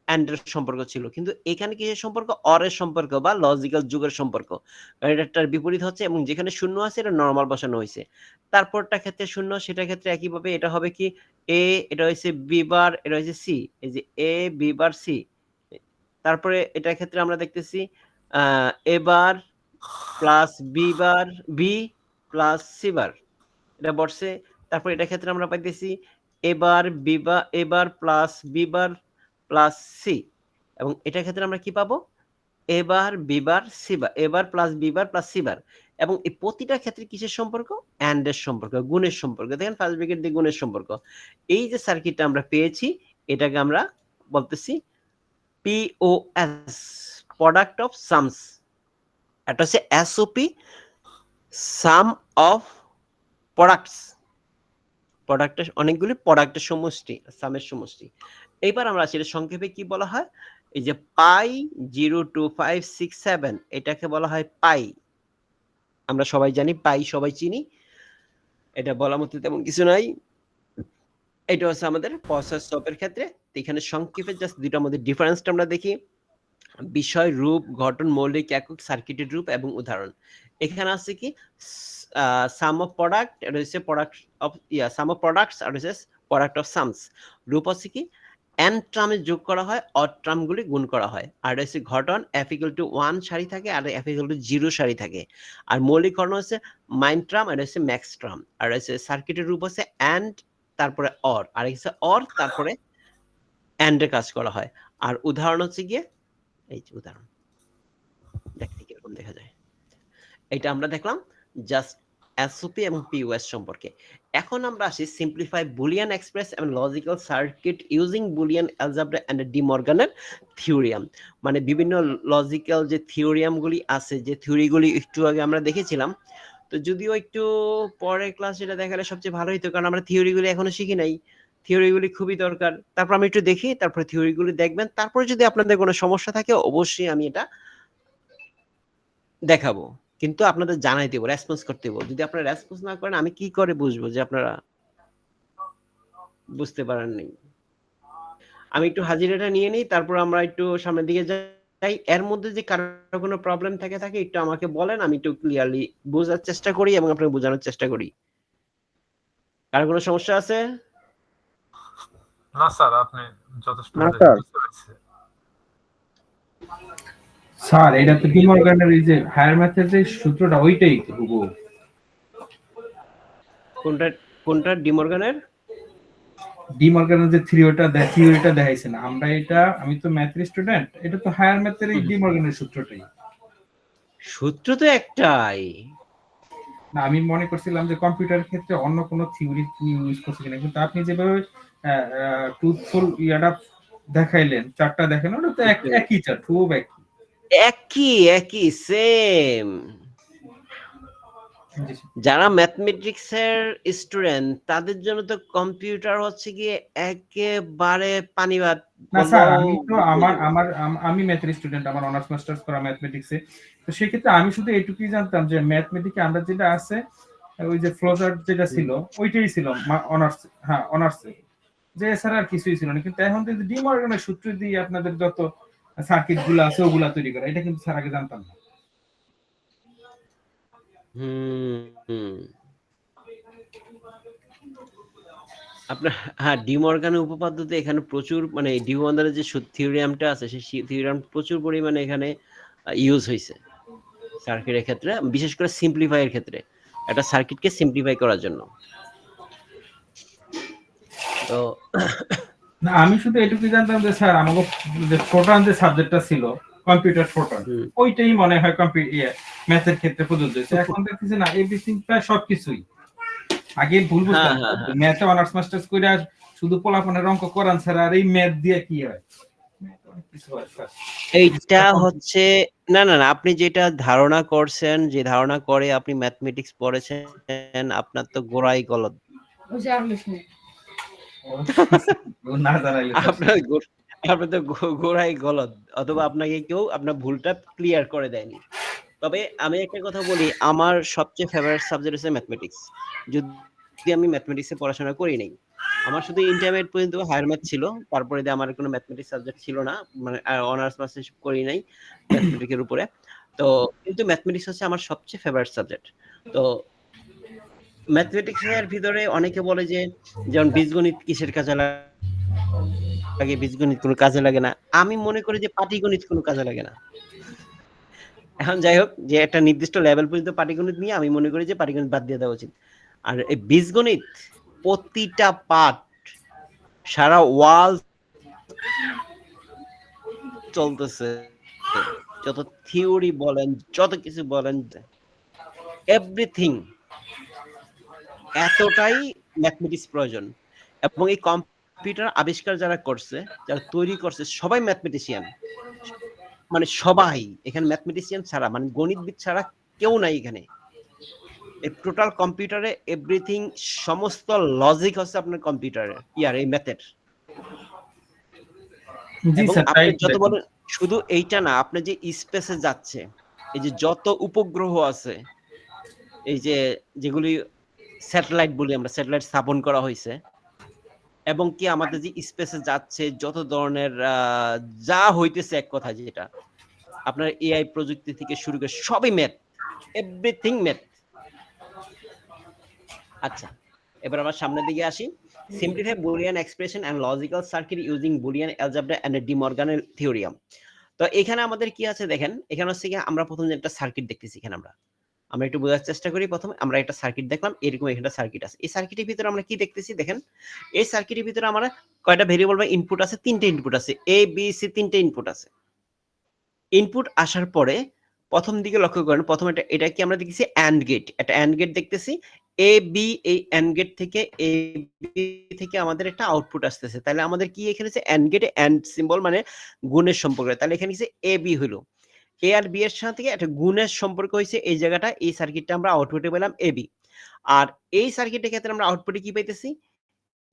[SPEAKER 1] অ্যান্ডের সম্পর্ক ছিল কিন্তু এখানে কিসের সম্পর্ক অরের সম্পর্ক বা লজিক্যাল যুগের সম্পর্ক কারণ এটার বিপরীত হচ্ছে এবং যেখানে শূন্য আছে এটা নরমাল বসানো হয়েছে তারপরটা ক্ষেত্রে শূন্য সেটা ক্ষেত্রে একইভাবে এটা হবে কি এ এটা হচ্ছে বি বার এটা হচ্ছে সি এই যে এ বি বার সি তারপরে এটার ক্ষেত্রে আমরা দেখতেছি A bar plus B bar B plus C bar এটা বসছে তারপর এটার ক্ষেত্রে আমরা পাইতেছি এবার বিবার এবার প্লাস বিবার প্লাস সি এবং এটার ক্ষেত্রে আমরা কি পাবো এবার বিবার সিবার এবার প্লাস বিবার প্লাস সিবার এবং এই প্রতিটা ক্ষেত্রে কিসের সম্পর্ক অ্যান্ড এর সম্পর্ক গুণের সম্পর্ক দেখেন ফার্স্ট ব্র্যাকেট দিয়ে গুণের সম্পর্ক এই যে সার্কিটটা আমরা পেয়েছি এটাকে আমরা বলতেছি পিওএস প্রোডাক্ট অফ সামস এটা হচ্ছে এসওপি সাম অফ প্রোডাক্টস প্রোডাক্টের অনেকগুলি প্রোডাক্টের সমষ্টি সামের সমষ্টি এইবার আমরা আসলে সংক্ষেপে কি বলা হয় এই যে পাই 02567 এটাকে বলা হয় পাই আমরা সবাই জানি পাই সবাই চিনি এটা বলার মতো তেমন কিছু নাই এটা হচ্ছে আমাদের প্রসেস স্টপের ক্ষেত্রে এখানে সংক্ষেপে জাস্ট দুইটার মধ্যে ডিফারেন্সটা আমরা দেখি বিষয় রূপ গঠন মৌলিক একক সার্কিটের রূপ এবং উদাহরণ এখানে আছে কি সাম অফ প্রোডাক্ট এটা হচ্ছে product of sum of products আর হচ্ছে প্রোডাক্ট অফ সামস রূপ হচ্ছে কি এন ট্রামে যোগ করা হয় অড ট্রামগুলি গুণ করা হয় আর হচ্ছে ঘটন এফ ইকুয়াল টু 1 সারি থাকে আর এফ ইকুয়াল টু 0 সারি থাকে আর মৌলিক ঘটনা হচ্ছে মাইন ট্রাম আর হচ্ছে ম্যাক্স ট্রাম আর হচ্ছে সার্কিটের রূপ হচ্ছে এন্ড তারপরে অর আর হচ্ছে অর তারপরে এন্ডে কাজ করা হয় আর উদাহরণ হচ্ছে গিয়ে এই যে উদাহরণ দেখতে কিরকম দেখা যায় এটা আমরা দেখলাম জাস্ট এসওপি এবং পিওএস সম্পর্কে এখন আমরা আসি সিম্পলিফাই বুলিয়ান এক্সপ্রেস এবং logical circuit using Boolean algebra and De মর্গানের থিওরিয়াম মানে বিভিন্ন লজিক্যাল যে থিওরিয়ামগুলি আছে যে থিওরিগুলি একটু আগে আমরা দেখেছিলাম তো যদিও একটু পরের ক্লাস এটা দেখালে সবচেয়ে ভালো হতো কারণ আমরা থিওরিগুলি এখনো শিখি নাই থিওরিগুলি খুবই দরকার তারপর আমি একটু দেখি তারপরে থিওরিগুলি দেখবেন তারপরে যদি আপনাদের কোনো সমস্যা থাকে অবশ্যই আমি এটা দেখাবো কিন্তু আপনাদের জানাই দেবো রেসপন্স করতে দেবো যদি আপনারা রেসপন্স না করেন আমি কি করে বুঝবো যে আপনারা বুঝতে পারেননি আমি একটু হাজিরাটা নিয়ে নিই তারপর আমরা একটু সামনের দিকে যাই এর মধ্যে যে কারো কোনো প্রবলেম থাকে একটু আমাকে বলেন আমি একটু ক্লিয়ারলি বোঝার চেষ্টা করি এবং আপনাকে বোঝানোর চেষ্টা করি কারো কোনো সমস্যা আছে
[SPEAKER 2] না স্যার আপনি যথেষ্ট
[SPEAKER 3] স্যার এটা তো ডি মর্গানের এই যে হায়ার ম্যাথের সূত্রটা ওইটাই তো হুবহু
[SPEAKER 1] কোনটা ডি মর্গানের
[SPEAKER 3] যে থিওরিটা দেখাইছে না আমরা এটা আমি তো ম্যাথের স্টুডেন্ট এটা তো হায়ার ম্যাথের এই ডি মর্গানের সূত্রটাই
[SPEAKER 1] সূত্র তো একটাই
[SPEAKER 3] না, আমি মনে করছিলাম যে কম্পিউটারের ক্ষেত্রে অন্য কোনো থিওরি ইউজ করছে কিনা, কিন্তু আপনি যেভাবে ট্রুথফুল ইয়াটা দেখাইলেন, চার্টটা দেখালেন, ওটা তো একই চার্ট, খুব
[SPEAKER 1] একই সেম। যারা ম্যাথমেটিক্সের স্টুডেন্ট তাদের জন্য তো কম্পিউটার হচ্ছে গিয়ে একেবারে পানিবাদ
[SPEAKER 3] না স্যার,
[SPEAKER 1] বললেও
[SPEAKER 3] আমি তো আমি ম্যাথের স্টুডেন্ট, আমার অনার্স মাস্টার্স করা ম্যাথমেটিক্সে। তো সেক্ষেত্রে আমি শুধু এটুকুই জানতাম যে ম্যাথমেটিক্সে আমরা যেটা আছে, ওই যে ফ্লোচার্ট যেটা ছিল ওইটাই ছিল অনার্স, হ্যাঁ অনার্সে, যে এছাড়া আর কিছুই ছিল না। কিন্তু এখন কিন্তু ডি মর্গানের সূত্র দিয়ে আপনাদের যত সার্কিট গুলো আছে ওগুলা তৈরি করা, এটা কিন্তু স্যার আগে জানতাম না।
[SPEAKER 1] আপনার হ্যাঁ, ডি মর্গানের উপপাদ্যতে এখানে প্রচুর মানে ডি মর্গানের যে থিওরিয়ামটা আছে সেই থিওরিয়াম প্রচুর পরিমাণে এখানে ইউজ হয়েছে সার্কিটের ক্ষেত্রে, বিশেষ করে সিম্পলিফাই এর ক্ষেত্রে, একটা সার্কিটকে সিম্পলিফাই করার জন্য। তো
[SPEAKER 3] না, আমি শুধু এটুকুই জানতাম যে স্যার আমাকে যে ফোটন যে সাবজেক্টটা ছিল, কম্পিউটার ফোটন, ওইটাই মনে হয় ম্যাথের ক্ষেত্রে প্রযোজ্য হয়েছে। এখন দেখতেছি না, এভরিথিং প্রায় সবকিছুই। আগে ভুল বুঝতাম, ম্যাথে অনার্স মাস্টার্স কইরা শুধু পোলাপনের অঙ্ক করান ছাড়া আর এই ম্যাথ দিয়ে কি হয়?
[SPEAKER 1] এইটা হচ্ছে না না না, আপনি যেটা ধারণা করছেন, যে ধারণা করে আপনি ম্যাথমেটিক্স পড়েছেন, আপনার তো গোড়াই গলদ। আপনার তো গোড়াই গলদ, অথবা আপনাকে কেউ আপনার ভুলটা ক্লিয়ার করে দেয়নি। তবে আমি একটা কথা বলি, আমার সবচেয়ে ফেভারিট সাবজেক্ট হচ্ছে ম্যাথমেটিক্স। যদি আমি ম্যাথমেটিক্সে পড়াশোনা করি নাই, আমার শুধু ইন্টারমিডিয়েট পর্যন্ত হায়ার ম্যাথ ছিল, তারপরে দিয়ে আমার কোনো ম্যাথমেটিক্স সাবজেক্ট ছিল না, মানে অনার্স মাস্টার্স করি নাই ম্যাথমেটিক্সের উপরে। তো কিন্তু ম্যাথমেটিক্স হচ্ছে আমার সবচেয়ে ফেভারিট সাবজেক্ট। তো ম্যাথমেটিক্সের ভিতরে অনেকে বলে যে যেমন বীজগণিত কিসের কাজে লাগে, বীজগণিত কোনো কাজে লাগে না। আমি মনে করি যে পাটিগণিত কোনো কাজে লাগে না। এখন যাই হোক, যে একটা নির্দিষ্ট লেভেল পর্যন্ত পাটিগণিত নিয়ে আমি মনে করি যে পাটিগণিত বাদ দিয়ে দেওয়া উচিত। আর এই বীজগণিত প্রতিটা পার্ট, সারা ওয়াল চলতেছে, যত থিওরি বলেন, যত কিছু বলেন, এভরিথিং এতটাই ম্যাথমেটিক্স প্রয়োজন। এবং এই কম্পিউটার আবিষ্কার যারা করছে, যারা তৈরি করছে, সবাই ম্যাথমেটিশিয়ান, মানে সবাই এখানে ম্যাথমেটিশিয়ান ছাড়া, মানে গণিতবিদ ছাড়া কেউ নাই এখানে। এই টোটাল কম্পিউটারে এভরিথিং, সমস্ত লজিক হচ্ছে আপনার কম্পিউটারে এই ম্যাথের। এবং আপনি যত বলেন, শুধু এইটা না, আপনি যে স্পেসে যাচ্ছে, এই যে যত উপগ্রহ আছে, এই যে যেগুলি স্যাটেলাইট বলি আমরা, স্যাটেলাইট স্থাপন করা হয়েছে, এবং কি আমাদের যে স্পেসে যাচ্ছে যত ধরনের যা হইতেছে, এক কথা যেটা আপনার এআই প্রযুক্তি থেকে শুরু করে সবই ম্যাথ, এভরিথিং ম্যাথ। আচ্ছা, এবার আমার সামনের দিকে আসি। Simplify Boolean expression and logical circuit using Boolean algebra and De মর্গানের থিওরিয়াম। তো এখানে আমাদের কি আছে দেখেন, এখানে হচ্ছে কি আমরা প্রথম যে একটা সার্কিট দেখতেছি, এখানে আমরা একটু বোঝার চেষ্টা করি। প্রথমে আমরা একটা সার্কিট দেখলাম, এরকম একটা সার্কিট আছে। এই সার্কিটের ভিতরে আমরা কি দেখতেছি দেখেন, এই সার্কিটের ভিতরে আমরা কয়টা ভেরিয়েবল বা ইনপুট আছে, তিনটে ইনপুট আছে, এ বি সি, তিনটে ইনপুট আছে। ইনপুট আসার পরে প্রথম দিকে লক্ষ্য করেন, প্রথম এটা কি আমরা দেখতেছি অ্যান্ড গেট, একটা অ্যান্ড গেট দেখতেছি, এ বি, এই অ্যান্ড গেট থেকে এ বি থেকে আমাদের একটা আউটপুট আসতেছে। তাহলে আমাদের কি এখানে আছে, অ্যান্ড গেটে অ্যান্ড সিম্বল মানে গুণের সম্পর্ক, তাহলে এখানে কি এ বি হলো, এ আর বি এর সাথে একটা গুণের সম্পর্ক হয়েছে এই জায়গাটা, এই সার্কিটটা আমরা আউটপুটে পেলাম এ বি। আর এই সার্কিটের ক্ষেত্রে আমরা আউটপুটে কি পাইতেছি,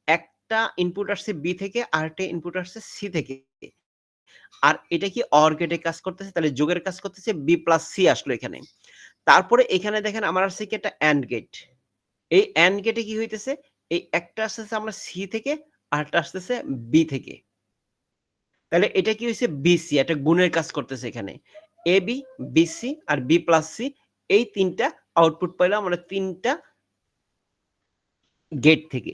[SPEAKER 1] একটা ইনপুট আসছে বি থেকে, আর একটা ইনপুট আসছে সি থেকে। আর এটা কি অর গেটে কাজ করতেছে, তাহলে যোগের কাজ করতেছে, বি প্লাস সি আসলো এখানে। তারপরে এখানে দেখেন আমার আসছে কি একটা অ্যান্ড গেট, এই অ্যান্ড গেটে কি হইতেছে, এই একটা আসতেছে আমরা সি থেকে, আর একটা আসতেছে বি থেকে। তাহলে এটা কি হয়েছে, বিসি, একটা গুণের কাজ করতেছে এখানে, A B, BC R B plus C, এই তিনটা আউটপুট পাইলাম আমরা তিনটা গেট থেকে।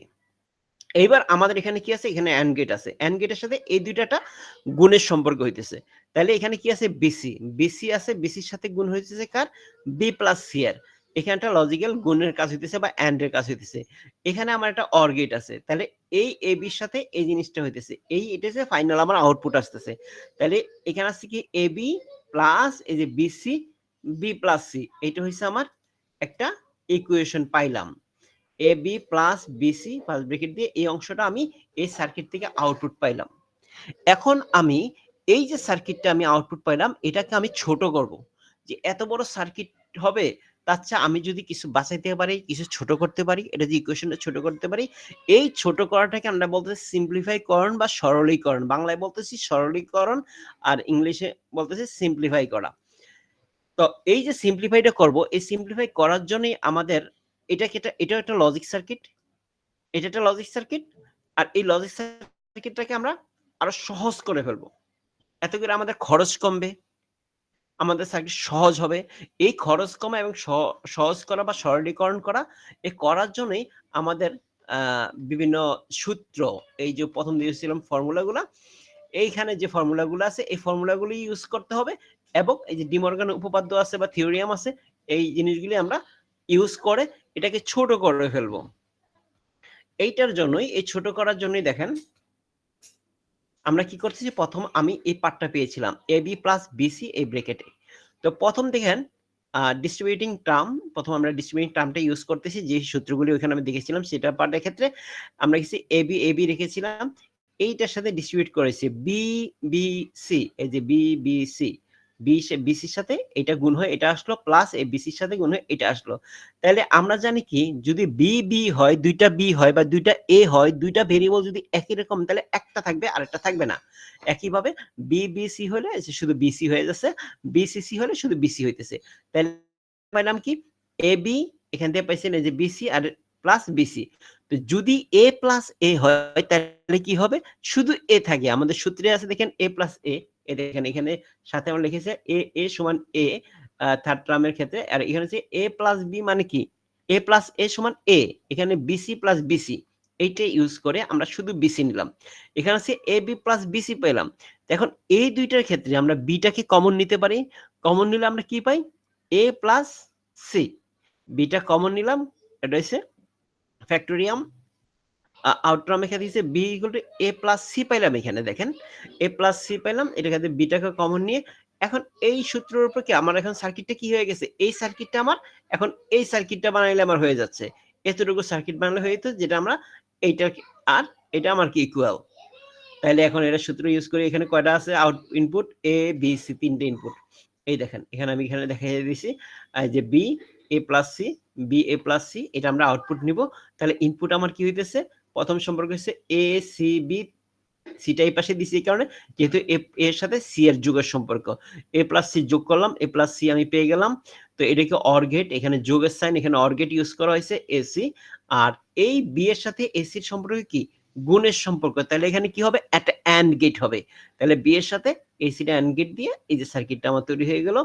[SPEAKER 1] এইবার আমাদের এখানে কি আছে, এখানে অ্যান্ড গেট আছে, অ্যান্ড গেটের সাথে এই দুইটা গুণের সম্পর্ক হইতেছে। তাহলে এখানে কি আছে, বিসি, বিসি আছে, বিসির সাথে গুণ হইতেছে কার, বি প্লাস সি এর। এখানটা লজিক্যাল গুণের কাজ হইতেছে বা অ্যান্ড এর কাজ হইতেছে। এখানে আমার একটা অর গেট আছে, তাহলে এই এ বির সাথে এই জিনিসটা হইতেছে, এই এটা হচ্ছে ফাইনাল আমার আউটপুট আসতেছে। তাহলে এখানে আছে কি এ বি প্লাস এই যে বিসি, বি প্লাস সি, এইটা হইছে আমার একটা ইকুয়েশন পাইলাম, A B plus BC plus bracket দিয়ে এই অংশটা আমি এই সার্কিট থেকে আউটপুট পাইলাম। এখন আমি এই যে সার্কিটটা আমি আউটপুট পাইলাম এটাকে আমি ছোট করব, যে এত বড় সার্কিট হবে তার চেয়ে আমি যদি কিছু বাঁচাইতে পারি, কিছু ছোট করতে পারি, এটা যে ইকুয়েশনটা ছোট করতে পারি, এই ছোট করাটাকে আমরা বলতেছি সিম্পলিফাই করণ বা সরলীকরণ। বাংলায় বলতেছি সরলীকরণ আর ইংলিশে বলতেছি সিম্পলিফাই করা। তো এই যে সিম্পলিফাইটা করব, এই সিম্পলিফাই করার জন্যই আমাদের এটা একটা লজিক সার্কিট, এটা একটা লজিক সার্কিট, আর এই লজিক সার্কিটটাকে আমরা আরো সহজ করে ফেলবো। এত করে আমাদের খরচ কমবে, আমাদের সার্কিট সহজ হবে। এই খরচ কমা এবং সহজ করা বা সরলীকরণ করা, এই করার জন্যই আমাদের বিভিন্ন সূত্র, এই যে প্রথম দিয়েছিলাম ফর্মুলাগুলা, এইখানে যে ফর্মুলাগুলো আছে এই ফর্মুলাগুলো ইউজ করতে হবে, এবং এই যে ডিমর্গান উপপাদ্য আছে বা থিওরিয়াম আছে, এই জিনিসগুলি আমরা ইউজ করে এটাকে ছোট করে ফেলবো। এইটার জন্যই, এই ছোট করার জন্যই দেখেন আমরা কি করতেছি, প্রথম আমি এই পার্টটা পেয়েছিলাম এ বি প্লাস বিসি এই ব্র্যাকেটে। তো প্রথম দেখেন ডিস্ট্রিবিউটিং টার্ম, প্রথম আমরা ডিস্ট্রিবিউটিং টার্মটা ইউজ করতেছি, যে সূত্রগুলি ওখানে আমি দেখেছিলাম সেটা পার্টের ক্ষেত্রে আমরা কিছু এ বি রেখেছিলাম, এইটার সাথে ডিস্ট্রিবিউট করেছি বি বি সি, এই যে বি বি সি, বিসির সাথে এটা গুণ হয়ে এটা আসলো, প্লাস এই বিসির সাথে গুণ হয়ে এটা আসলো। তাহলে আমরা জানি কি, যদি বি হয়, দুইটা বি হয় বা দুইটা এ হয়, দুইটা ভেরিয়েবল যদি একই রকম, তাহলে একটা থাকবে আর একটা থাকবে না। একইভাবে বিসি হলে শুধু বিসি হয়ে যাচ্ছে, বিসিসি হলে শুধু বিসি হইতেছে। তাহলে পাইলাম কি, এ বি, এখান থেকে পাইছেন এই যে বিসি আর প্লাস বিসি। তো যদি এ প্লাস এ হয় তাহলে কি হবে, শুধু এ থাকে। আমাদের সূত্রে আছে দেখেন এ প্লাস এ, দেখেন এখানে সাথে আমরা লিখেছি এ সমান এ থার্ড টার্মের ক্ষেত্রে, আর এখানে হচ্ছে এ প্লাস বি মানে কি, এ প্লাস এ সমান এ, এখানে বিসি প্লাস বিসি, এইটা ইউজ করে আমরা শুধু বিসি নিলাম। এখানে হচ্ছে এ বি প্লাস বিসি পেলাম। এখন এই দুইটার ক্ষেত্রে আমরা বিটাকে কমন নিতে পারি, কমন নিলে আমরা কি পাই, A plus C, beta common নিলাম, এটা হচ্ছে ফ্যাক্টোরিয়াম, আউটরাম এখানে দিয়েছে B equal to A plus C পাইলাম, এখানে দেখেন এ প্লাস সি পাইলাম, এটা ক্ষেত্রে বিটাকে কমন নিয়ে এখন এই সূত্রের উপর কি আমার এখন সার্কিটটা কি হয়ে গেছে, এই সার্কিটটা আমার এখন এই সার্কিটটা বানাইলে আমার হয়ে যাচ্ছে, এতটুকু সার্কিট বানালে হয়ে যেত, যেটা আমরা এইটা আর এটা আমার কি ইকুয়াল। তাহলে এখন এটা সূত্র ইউজ করে এখানে কয়টা আছে out input, A B C, তিনটে ইনপুট। এই দেখেন এখানে আমি এখানে দেখাই দিয়েছি যে B A plus C, B A plus C, এটা আমরা আউটপুট নিব। তাহলে ইনপুট আমার কি হইতেছে, প্রথম সম্পর্ক হচ্ছে এ সি বি, সিটা এই পাশে দিছি এই কারণে যেহেতু এর সাথে সি এর যোগের সম্পর্ক, এ প্লাস সি যোগ করলাম, এ প্লাস সি আমি পেয়ে গেলাম। তো এটাকে অর গেট, এখানে যোগের সাইন, এখানে অর গেট ইউজ করা হয়েছে এসি, আর এই বি এর সাথে এসির সম্পর্ক কি, গুণের সম্পর্ক। তাহলে এখানে কি হবে, একটা অ্যান্ড গেট হবে। তাহলে বি এর সাথে এসিটা অ্যান্ড গেট দিয়ে এই যে সার্কিটটা আমার তৈরি হয়ে গেল,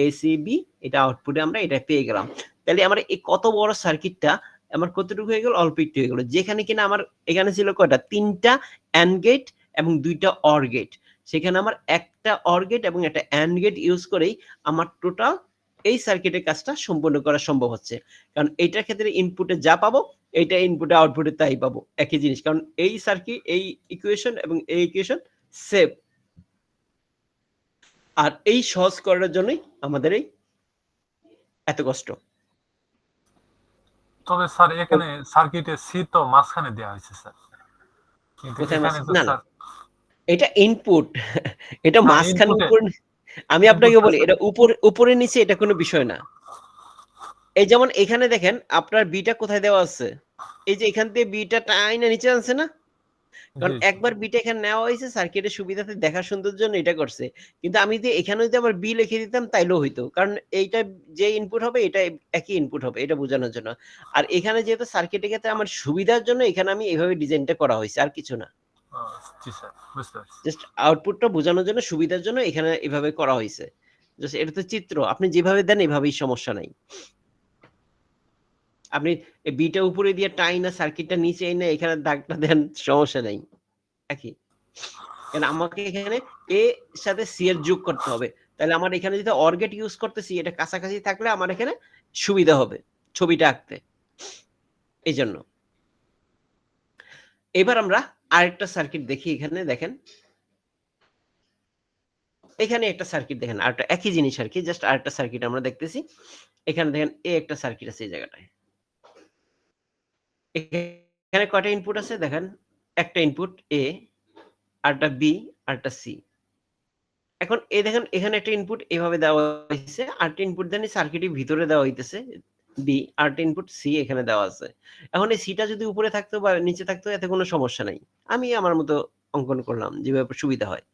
[SPEAKER 1] এসি বি, এটা আউটপুটে আমরা এটা পেয়ে গেলাম। তাহলে আমার এই কত বড় সার্কিটটা আমার কতটুকু হয়ে গেল, অল্প একটু হয়ে গেল, যেখানে কিনা আমার এখানে ছিল কয়টা, তিনটা অ্যান্ড গেট এবং দুইটা অর গেট, সেখানে আমার একটা অর গেট এবং একটা অ্যান্ড গেট ইউজ করেই আমার টোটাল এই সার্কিটের কাজটা সম্পূর্ণ করা সম্ভব হচ্ছে। কারণ এইটার ক্ষেত্রে ইনপুটে যা পাবো, এইটা ইনপুটে আউটপুটে তাই পাবো, একই জিনিস, কারণ এই সার্কিট, এই ইকুয়েশন এবং এই ইকুয়েশন সেম। আর এই সহজ করার জন্যই আমাদের এই এত কষ্ট।
[SPEAKER 2] তবে স্যার এখানে সার্কিটে সি তো মাঝখানে দেওয়া হয়েছে স্যার, কিন্তু
[SPEAKER 1] কোথায়
[SPEAKER 2] এখানে তো
[SPEAKER 1] না
[SPEAKER 2] স্যার
[SPEAKER 1] এটা ইনপুট, এটা
[SPEAKER 2] না
[SPEAKER 1] মাঝখানে
[SPEAKER 2] ইনপুটে,
[SPEAKER 1] উপর, আমি আপনাকে
[SPEAKER 2] ইনপুটটা
[SPEAKER 1] বলি এটা উপরে নিচে এটা কোনো বিষয় না। এই যেমন এখানে দেখেন আপনার বিটা কোথায় দেওয়া আছে, এই যে এখান থেকে বিটা টাইনা নিচে আনছে না, কারণ
[SPEAKER 2] জি
[SPEAKER 1] একবার বিটা এখানে নেওয়া হয়েছে সার্কিটের সুবিধাতে দেখার সুন্দর জন্য এটা করছে। কিন্তু আমি যদি এখানে যদি আবার বি লিখে দিতাম তাইলেও হইতো, কারণ এইটা যে ইনপুট হবে এটা একই ইনপুট হবে, এটা বোঝানোর জন্য। আর এখানে যেহেতু সার্কিটের ক্ষেত্রে আমার সুবিধার জন্য এখানে আমি এইভাবে ডিজাইনটা করা হয়েছে, আর কিছু না,
[SPEAKER 2] জি স্যার বুঝতে পারছি।
[SPEAKER 1] জাস্ট আউটপুটটা বোঝানোর জন্য, সুবিধার জন্য এখানে এভাবে করা হয়েছে। জাস্ট এটা তো চিত্র, আপনি যেভাবে দেন এভাবেই, সমস্যা নাই। আপনি বিটা উপরে দিয়ে টাইনা সার্কিটটা নিচে এনে এখানে দাগটা দেন, সমস্যা নাই, একই। কারণ আমাকে এখানে এ সাথে সি এর যোগ করতে হবে, তাহলে আমার এখানে যদি অর গেট ইউজ করতেছি, এটা কাছাকাছি থাকলে আমার এখানে সুবিধা হবে ছবিটা আঁকতে, এই জন্য। এবার আমরা আরেকটা সার্কিট দেখি, এখানে দেখেন এখানে একটা সার্কিট দেখেন, আরেকটা একই জিনিস আর কি, জাস্ট আরেকটা সার্কিট আমরা দেখতেছি। এখানে দেখেন এ একটা সার্কিট আছে এই জায়গাটায়। এখানে কয়টা ইনপুট আছে দেখেন, একটা ইনপুট এ, আরেকটা বি, আরেকটা সি। এখন এই দেখেন এখানে একটা ইনপুট এভাবে দেওয়া হয়েছে, আরেকটা ইনপুট দেন সার্কিটের ভিতরে দেওয়া হইতেছে বি, আরেকটা ইনপুট সি এখানে দেওয়া আছে। এখন এই সিটা যদি উপরে থাকতো বা নিচে থাকতো এতে কোনো সমস্যা নাই, আমি আমার মতো অঙ্কন করলাম যেভাবে সুবিধা হয়।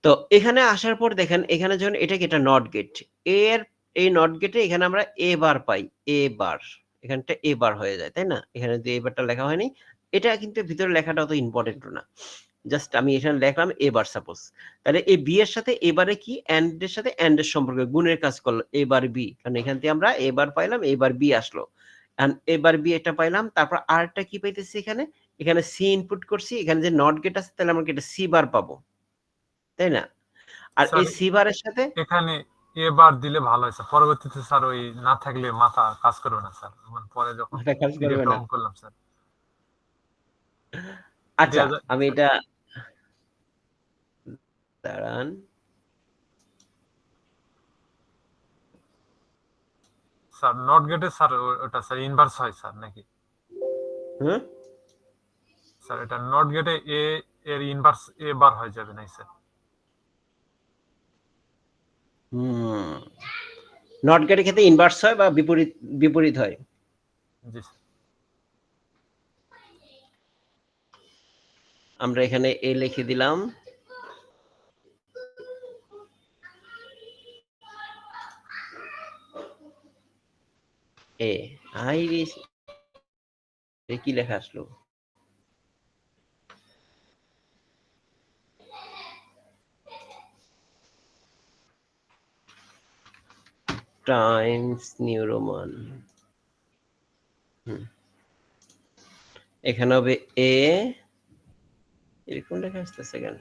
[SPEAKER 1] তো এখানে আসার পর দেখেন এখানে যখন এটা কি, এটা নট গেট, এর এই নট গেটে এখানে আমরা এ বার পাই, এ বার, এখানটা এ বার হয়ে যায়, তাই না? এখানে যদি এ বারটা লেখা হয়নি, এটা কিন্তু ভিতরে লেখাটা অত ইম্পর্টেন্ট না, জাস্ট আমি এখানে লিখলাম এ বার সাপোজ। তাহলে এই বি এর সাথে এবারে কি, এন্ড এর সাথে এন্ড এর সম্পর্ক, গুণের কাজ করলো এ বার বি, কারণ এখান থেকে আমরা এ বার পাইলাম, এবার বি আসলো, এন্ড এবার বি এটা পাইলাম। তারপর আরটা কি পাইতেছি এখানে, এখানে সি ইনপুট করছি, এখানে যে নট গেট আছে তাহলে আমরা এটা সি বার পাবো, তাই না? আর
[SPEAKER 2] স্যার
[SPEAKER 1] এই সি বারের সাথে
[SPEAKER 2] এখানে এবার দিলে ভালো হয় স্যার, পরবর্তীতে স্যার ওই না থাকলে মাথা কাজ করবে না স্যার, মানে পরে যখন
[SPEAKER 1] এটা কাজ করবে
[SPEAKER 2] ভিডিওটা
[SPEAKER 1] না।
[SPEAKER 2] অন করলাম স্যার।
[SPEAKER 1] আচ্ছা
[SPEAKER 2] দেয়া যায়
[SPEAKER 1] আমি এটা, দাঁড়ান,
[SPEAKER 2] স্যার নট গেটে স্যার ওটা স্যার ইনভার্স হয় স্যার নাকি?
[SPEAKER 1] হুম,
[SPEAKER 2] স্যার এটা নট গেটে এ এর ইনভার্স এ বার হয়ে যাবে নাই স্যার?
[SPEAKER 1] নট গেটের ক্ষেত্রে ইনভার্স হয় বা বিপরীত, বিপরীত হয়।
[SPEAKER 2] জি স্যার।
[SPEAKER 1] আমরা এখানে এ লিখে দিলাম, এ আইরিস, কি লেখা আসলো, টাইমস নিউ রোমান, এখানে হবে এ, এরকম লেখা আসতেছে কেন?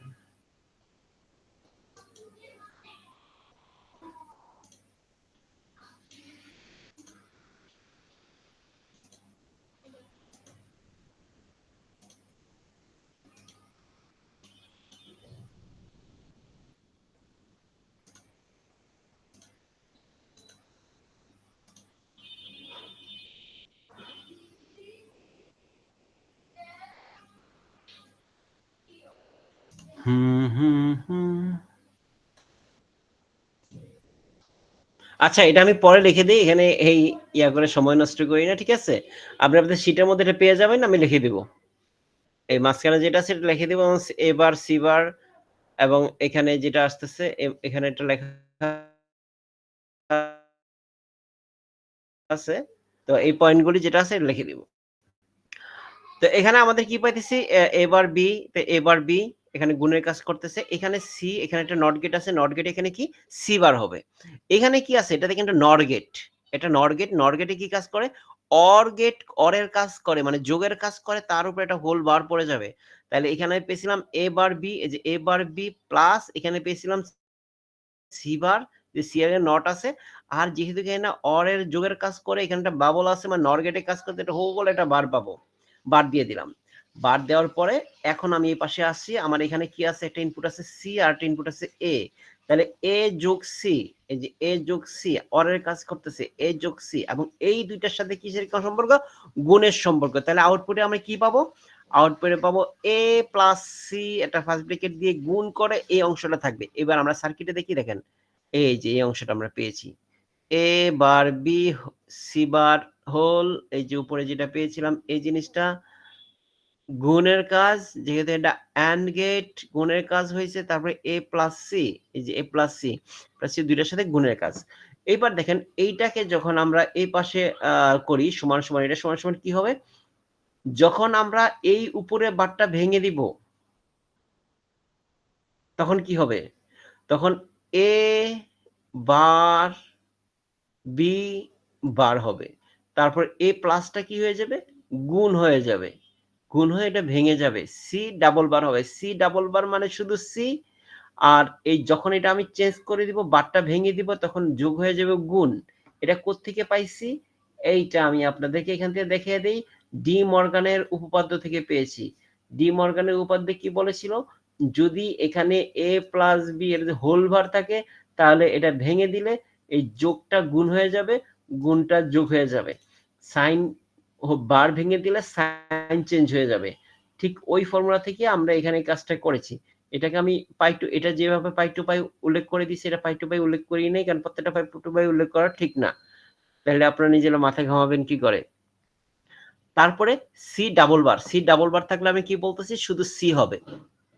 [SPEAKER 1] আচ্ছা এটা আমি পরে লিখে দিই, এখানে এই ইয়া করে সময় নষ্ট করি না, ঠিক আছে? আপনি আপনাদের শীটের মধ্যে এটা পেয়ে যাবেন, আমি লিখে দিব। এই মাঝখানে যেটা আছে এটা লিখে দিব, এবার সি বার, এবং এখানে যেটা আসতেছে এখানে এটা লেখা আছে, তো এই পয়েন্টগুলি যেটা আছে এটা লিখে দিব। তো এখানে আমাদের কি পাইতেছি, এবার বি, এবার বি এখানে গুণের কাজ করতেছে, এখানে সি, এখানে একটা নট গেট আছে, নট গেট এখানে কি সি বার হবে। এখানে কি আছে, এটা দেখেন একটা নর গেট, এটা নর গেট, নর গেটে কি কাজ করে, অর গেট অরের কাজ করে, মানে যোগের কাজ করে, তার উপরে একটা হোল বার পড়ে যাবে। তাহলে এখানে পেয়েছিলাম এ বার বি, এই যে এ বার বি প্লাস এখানে পেয়েছিলাম সি বার, যে সি এর নট আছে, আর যেহেতু এখানে অর এর যোগের কাজ করে, এখানে একটা বাবল আছে মানে নর গেটে কাজ করতে, এটা হোল একটা বার পাবো, বার দিয়ে দিলাম। বার দেওয়ার পরে এখন আমি এই পাশে আসছি, আমার এখানে কি আছে, একটা ইনপুট আছে সি আর একটা ইনপুট আছে এ, তাহলে এ যোগ সি, এই যে এ যোগ সি অরের কাজ করতেছে, এ যোগ সি, এবং এই দুইটার সাথে কিসের সম্পর্ক, গুণের সম্পর্ক। তাহলে আউটপুটে আমরা কি পাবো, আউটপুটে পাবো এ প্লাস সি, একটা ফার্স্ট ব্র্যাকেট দিয়ে গুণ করে এই অংশটা থাকবে। এবার আমরা সার্কিটে দেখি, দেখেন এই যে এই অংশটা আমরা পেয়েছি, A bar B C bar whole, এই যে উপরে যেটা পেয়েছিলাম এই জিনিসটা, গুণের কাজ, যেহেতু এটা অ্যান্ড গেট গুণের কাজ হয়েছে, তারপরে এ প্লাস সি, এই যে এ প্লাস সি প্লাস সি দুইটার সাথে গুণের কাজ। এইবার দেখেন এইটাকে যখন আমরা এই পাশে করি সমান সমান, এটা সমান সমান কি হবে, যখন আমরা এই উপরে বারটা ভেঙে দিব তখন কি হবে, তখন এ বার বি বার হবে, তারপর এ প্লাসটা কি হয়ে যাবে, গুণ হয়ে যাবে, গুণ হয়ে এটা ভেঙে যাবে, সি ডাবল বার হবে, সি ডাবল বার মানে শুধু সি, আর এই যখন এটা আমি চেঞ্জ করে দিব, বারটা ভেঙে দিব, তখন যোগ হয়ে যাবে গুণ। এটা কোত্থেকে পাইছি, এইটা আমি আপনাদেরকে এখান থেকে দেখিয়ে দেই, ডি মর্গানের উপপাদ্য থেকে পেয়েছি। ডি মর্গানের উপপাদ্য কি বলেছিল, যদি এখানে a প্লাস বি এর হোল ভার থাকে তাহলে এটা ভেঙে দিলে এই যোগটা গুণ হয়ে যাবে, গুণটা যোগ হয়ে যাবে। সাইন বার ভেঙে দিলে সাইন চেঞ্জ হয়ে যাবে। ঠিক ওই ফর্মুলা থেকে আমরা এখানে কাজটা করেছি। এটাকে আমি পাই টু, এটা যেভাবে পাই টু পাই উল্লেখ করে দিছি, এটা পাই টু পাই উল্লেখ করি নাই, কারণ প্রত্যেকটা পাই টু পাই উল্লেখ করা ঠিক না। তাহলে আপনারা নিজেরা মাথায় ঘামাবেন কি করে। তারপরে সি ডাবল বার থাকলে আমি কি বলতেছি, শুধু সি হবে।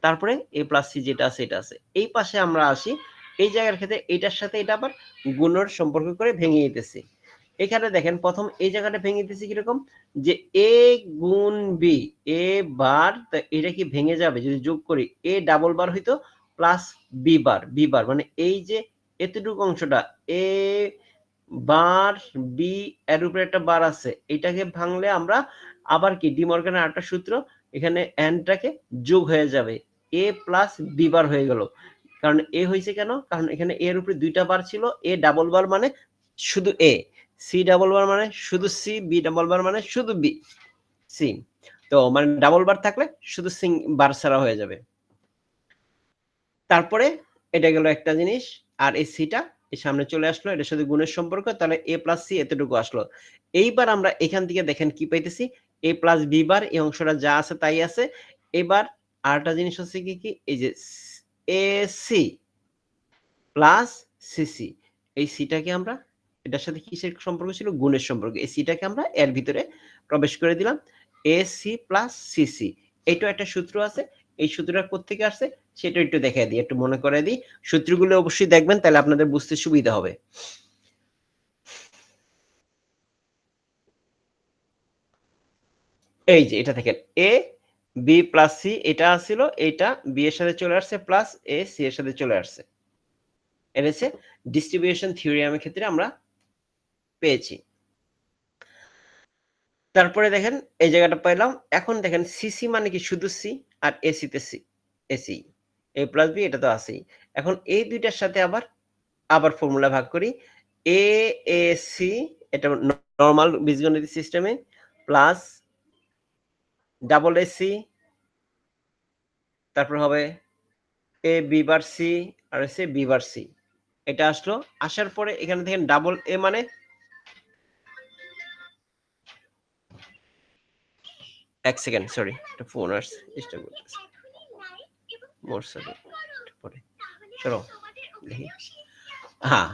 [SPEAKER 1] তারপরে এ প্লাস সি যেটা আছে এটা আছে। এই পাশে আমরা আসি, এই জায়গার ক্ষেত্রে এটার সাথে এটা আবার গুণের সম্পর্ক করে ভেঙে দিতেছি। এখানে দেখেন প্রথম এই জায়গাটা ভেঙে দিতেছি কিরকম, যে এ গুণ বি, এ বার, এটা কি ভেঙে যাবে যদি যোগ করি, এ ডাবল বার হইতো প্লাস বি বার মানে এই যে এতটুকু অংশটা এ বার বি এর উপরে একটা বার আছে, এটাকে ভাঙলে আমরা আবার কি ডি মর্গানের আরেকটা সূত্র, এখানে এনটাকে যোগ হয়ে যাবে, এ প্লাস বি বার হয়ে গেল। কারণ এ হয়েছে কেন, কারণ এখানে এর উপরে দুইটা বার ছিল, এ ডাবল বার মানে শুধু এ, সি ডাবল বার মানে শুধু সি, বি ডাবল বার মানে শুধু বি সি। তো মানে ডাবল বার থাকলে শুধু সিং বার ছাড়া হয়ে যাবে। তারপরে এটা গেল একটা জিনিস, আর এই সিটা এই সামনে চলে আসলো, এটার সাথে গুণের সম্পর্ক, তাহলে এ প্লাস সি এতটুকু আসলো। এইবার আমরা এখান থেকে দেখেন কি পাইতেছি, এ প্লাস বি বার, এই অংশটা যা আছে তাই আছে। এবার আরেকটা জিনিস হচ্ছে কি কি, এই যে এ সি প্লাস সিসি, এই সিটাকে আমরা, এটার সাথে কিসের সম্পর্ক ছিল, গুণের সম্পর্ক, এই সিটাকে আমরা এর ভিতরে প্রবেশ করে দিলাম, এ সি প্লাস সিসি। এইটা একটা সূত্র আছে, এই সূত্রটা কোত্থেকে আসছে সেটা একটু দেখাই দিই, একটু মনে করে দিই। সূত্রগুলো অবশ্যই দেখবেন, তাহলে আপনাদের বুঝতে সুবিধা হবে। এই যে এটা দেখেন, এ বি প্লাস সি এটা ছিল, এটা বি এর সাথে চলে আসছে, প্লাস এ সি এর সাথে চলে আসছে। এটা হচ্ছে ডিস্ট্রিবিউশন থিওরিয়ামের ক্ষেত্রে আমরা পেয়েছি। তারপরে দেখেন এই জায়গাটা পাইলাম। এখন দেখেন সিসি মানে কি, শুধু সি, আর এসি তে সি, এসি এ প্লাস বি এটা তো আছেই। এখন এই দুইটার সাথে আবার ফর্মুলা ভাগ করি, এ এ সি এটা নরমাল বীজগণিত সিস্টেমে, প্লাস ডাবল এসি, তারপর হবে এ বি বার সি, আর হচ্ছে বি বার সি। এটা আসলো, আসার পরে এখানে দেখেন ডাবল এ মানে, এক সেকেন্ড সরি, একটা ফোন আসছে, ডিস্টার্ব করতেছে, মোর সরি পরে চলো দেখি। হ্যাঁ,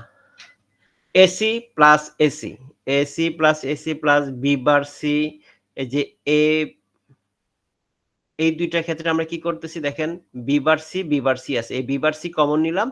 [SPEAKER 1] A C plus A C, A C plus A C plus B bar C, এই যে এ, এই দুইটার ক্ষেত্রে আমরা কি করতেছি দেখেন, বি বার সি আছে, এই বি বার সি কমন নিলাম,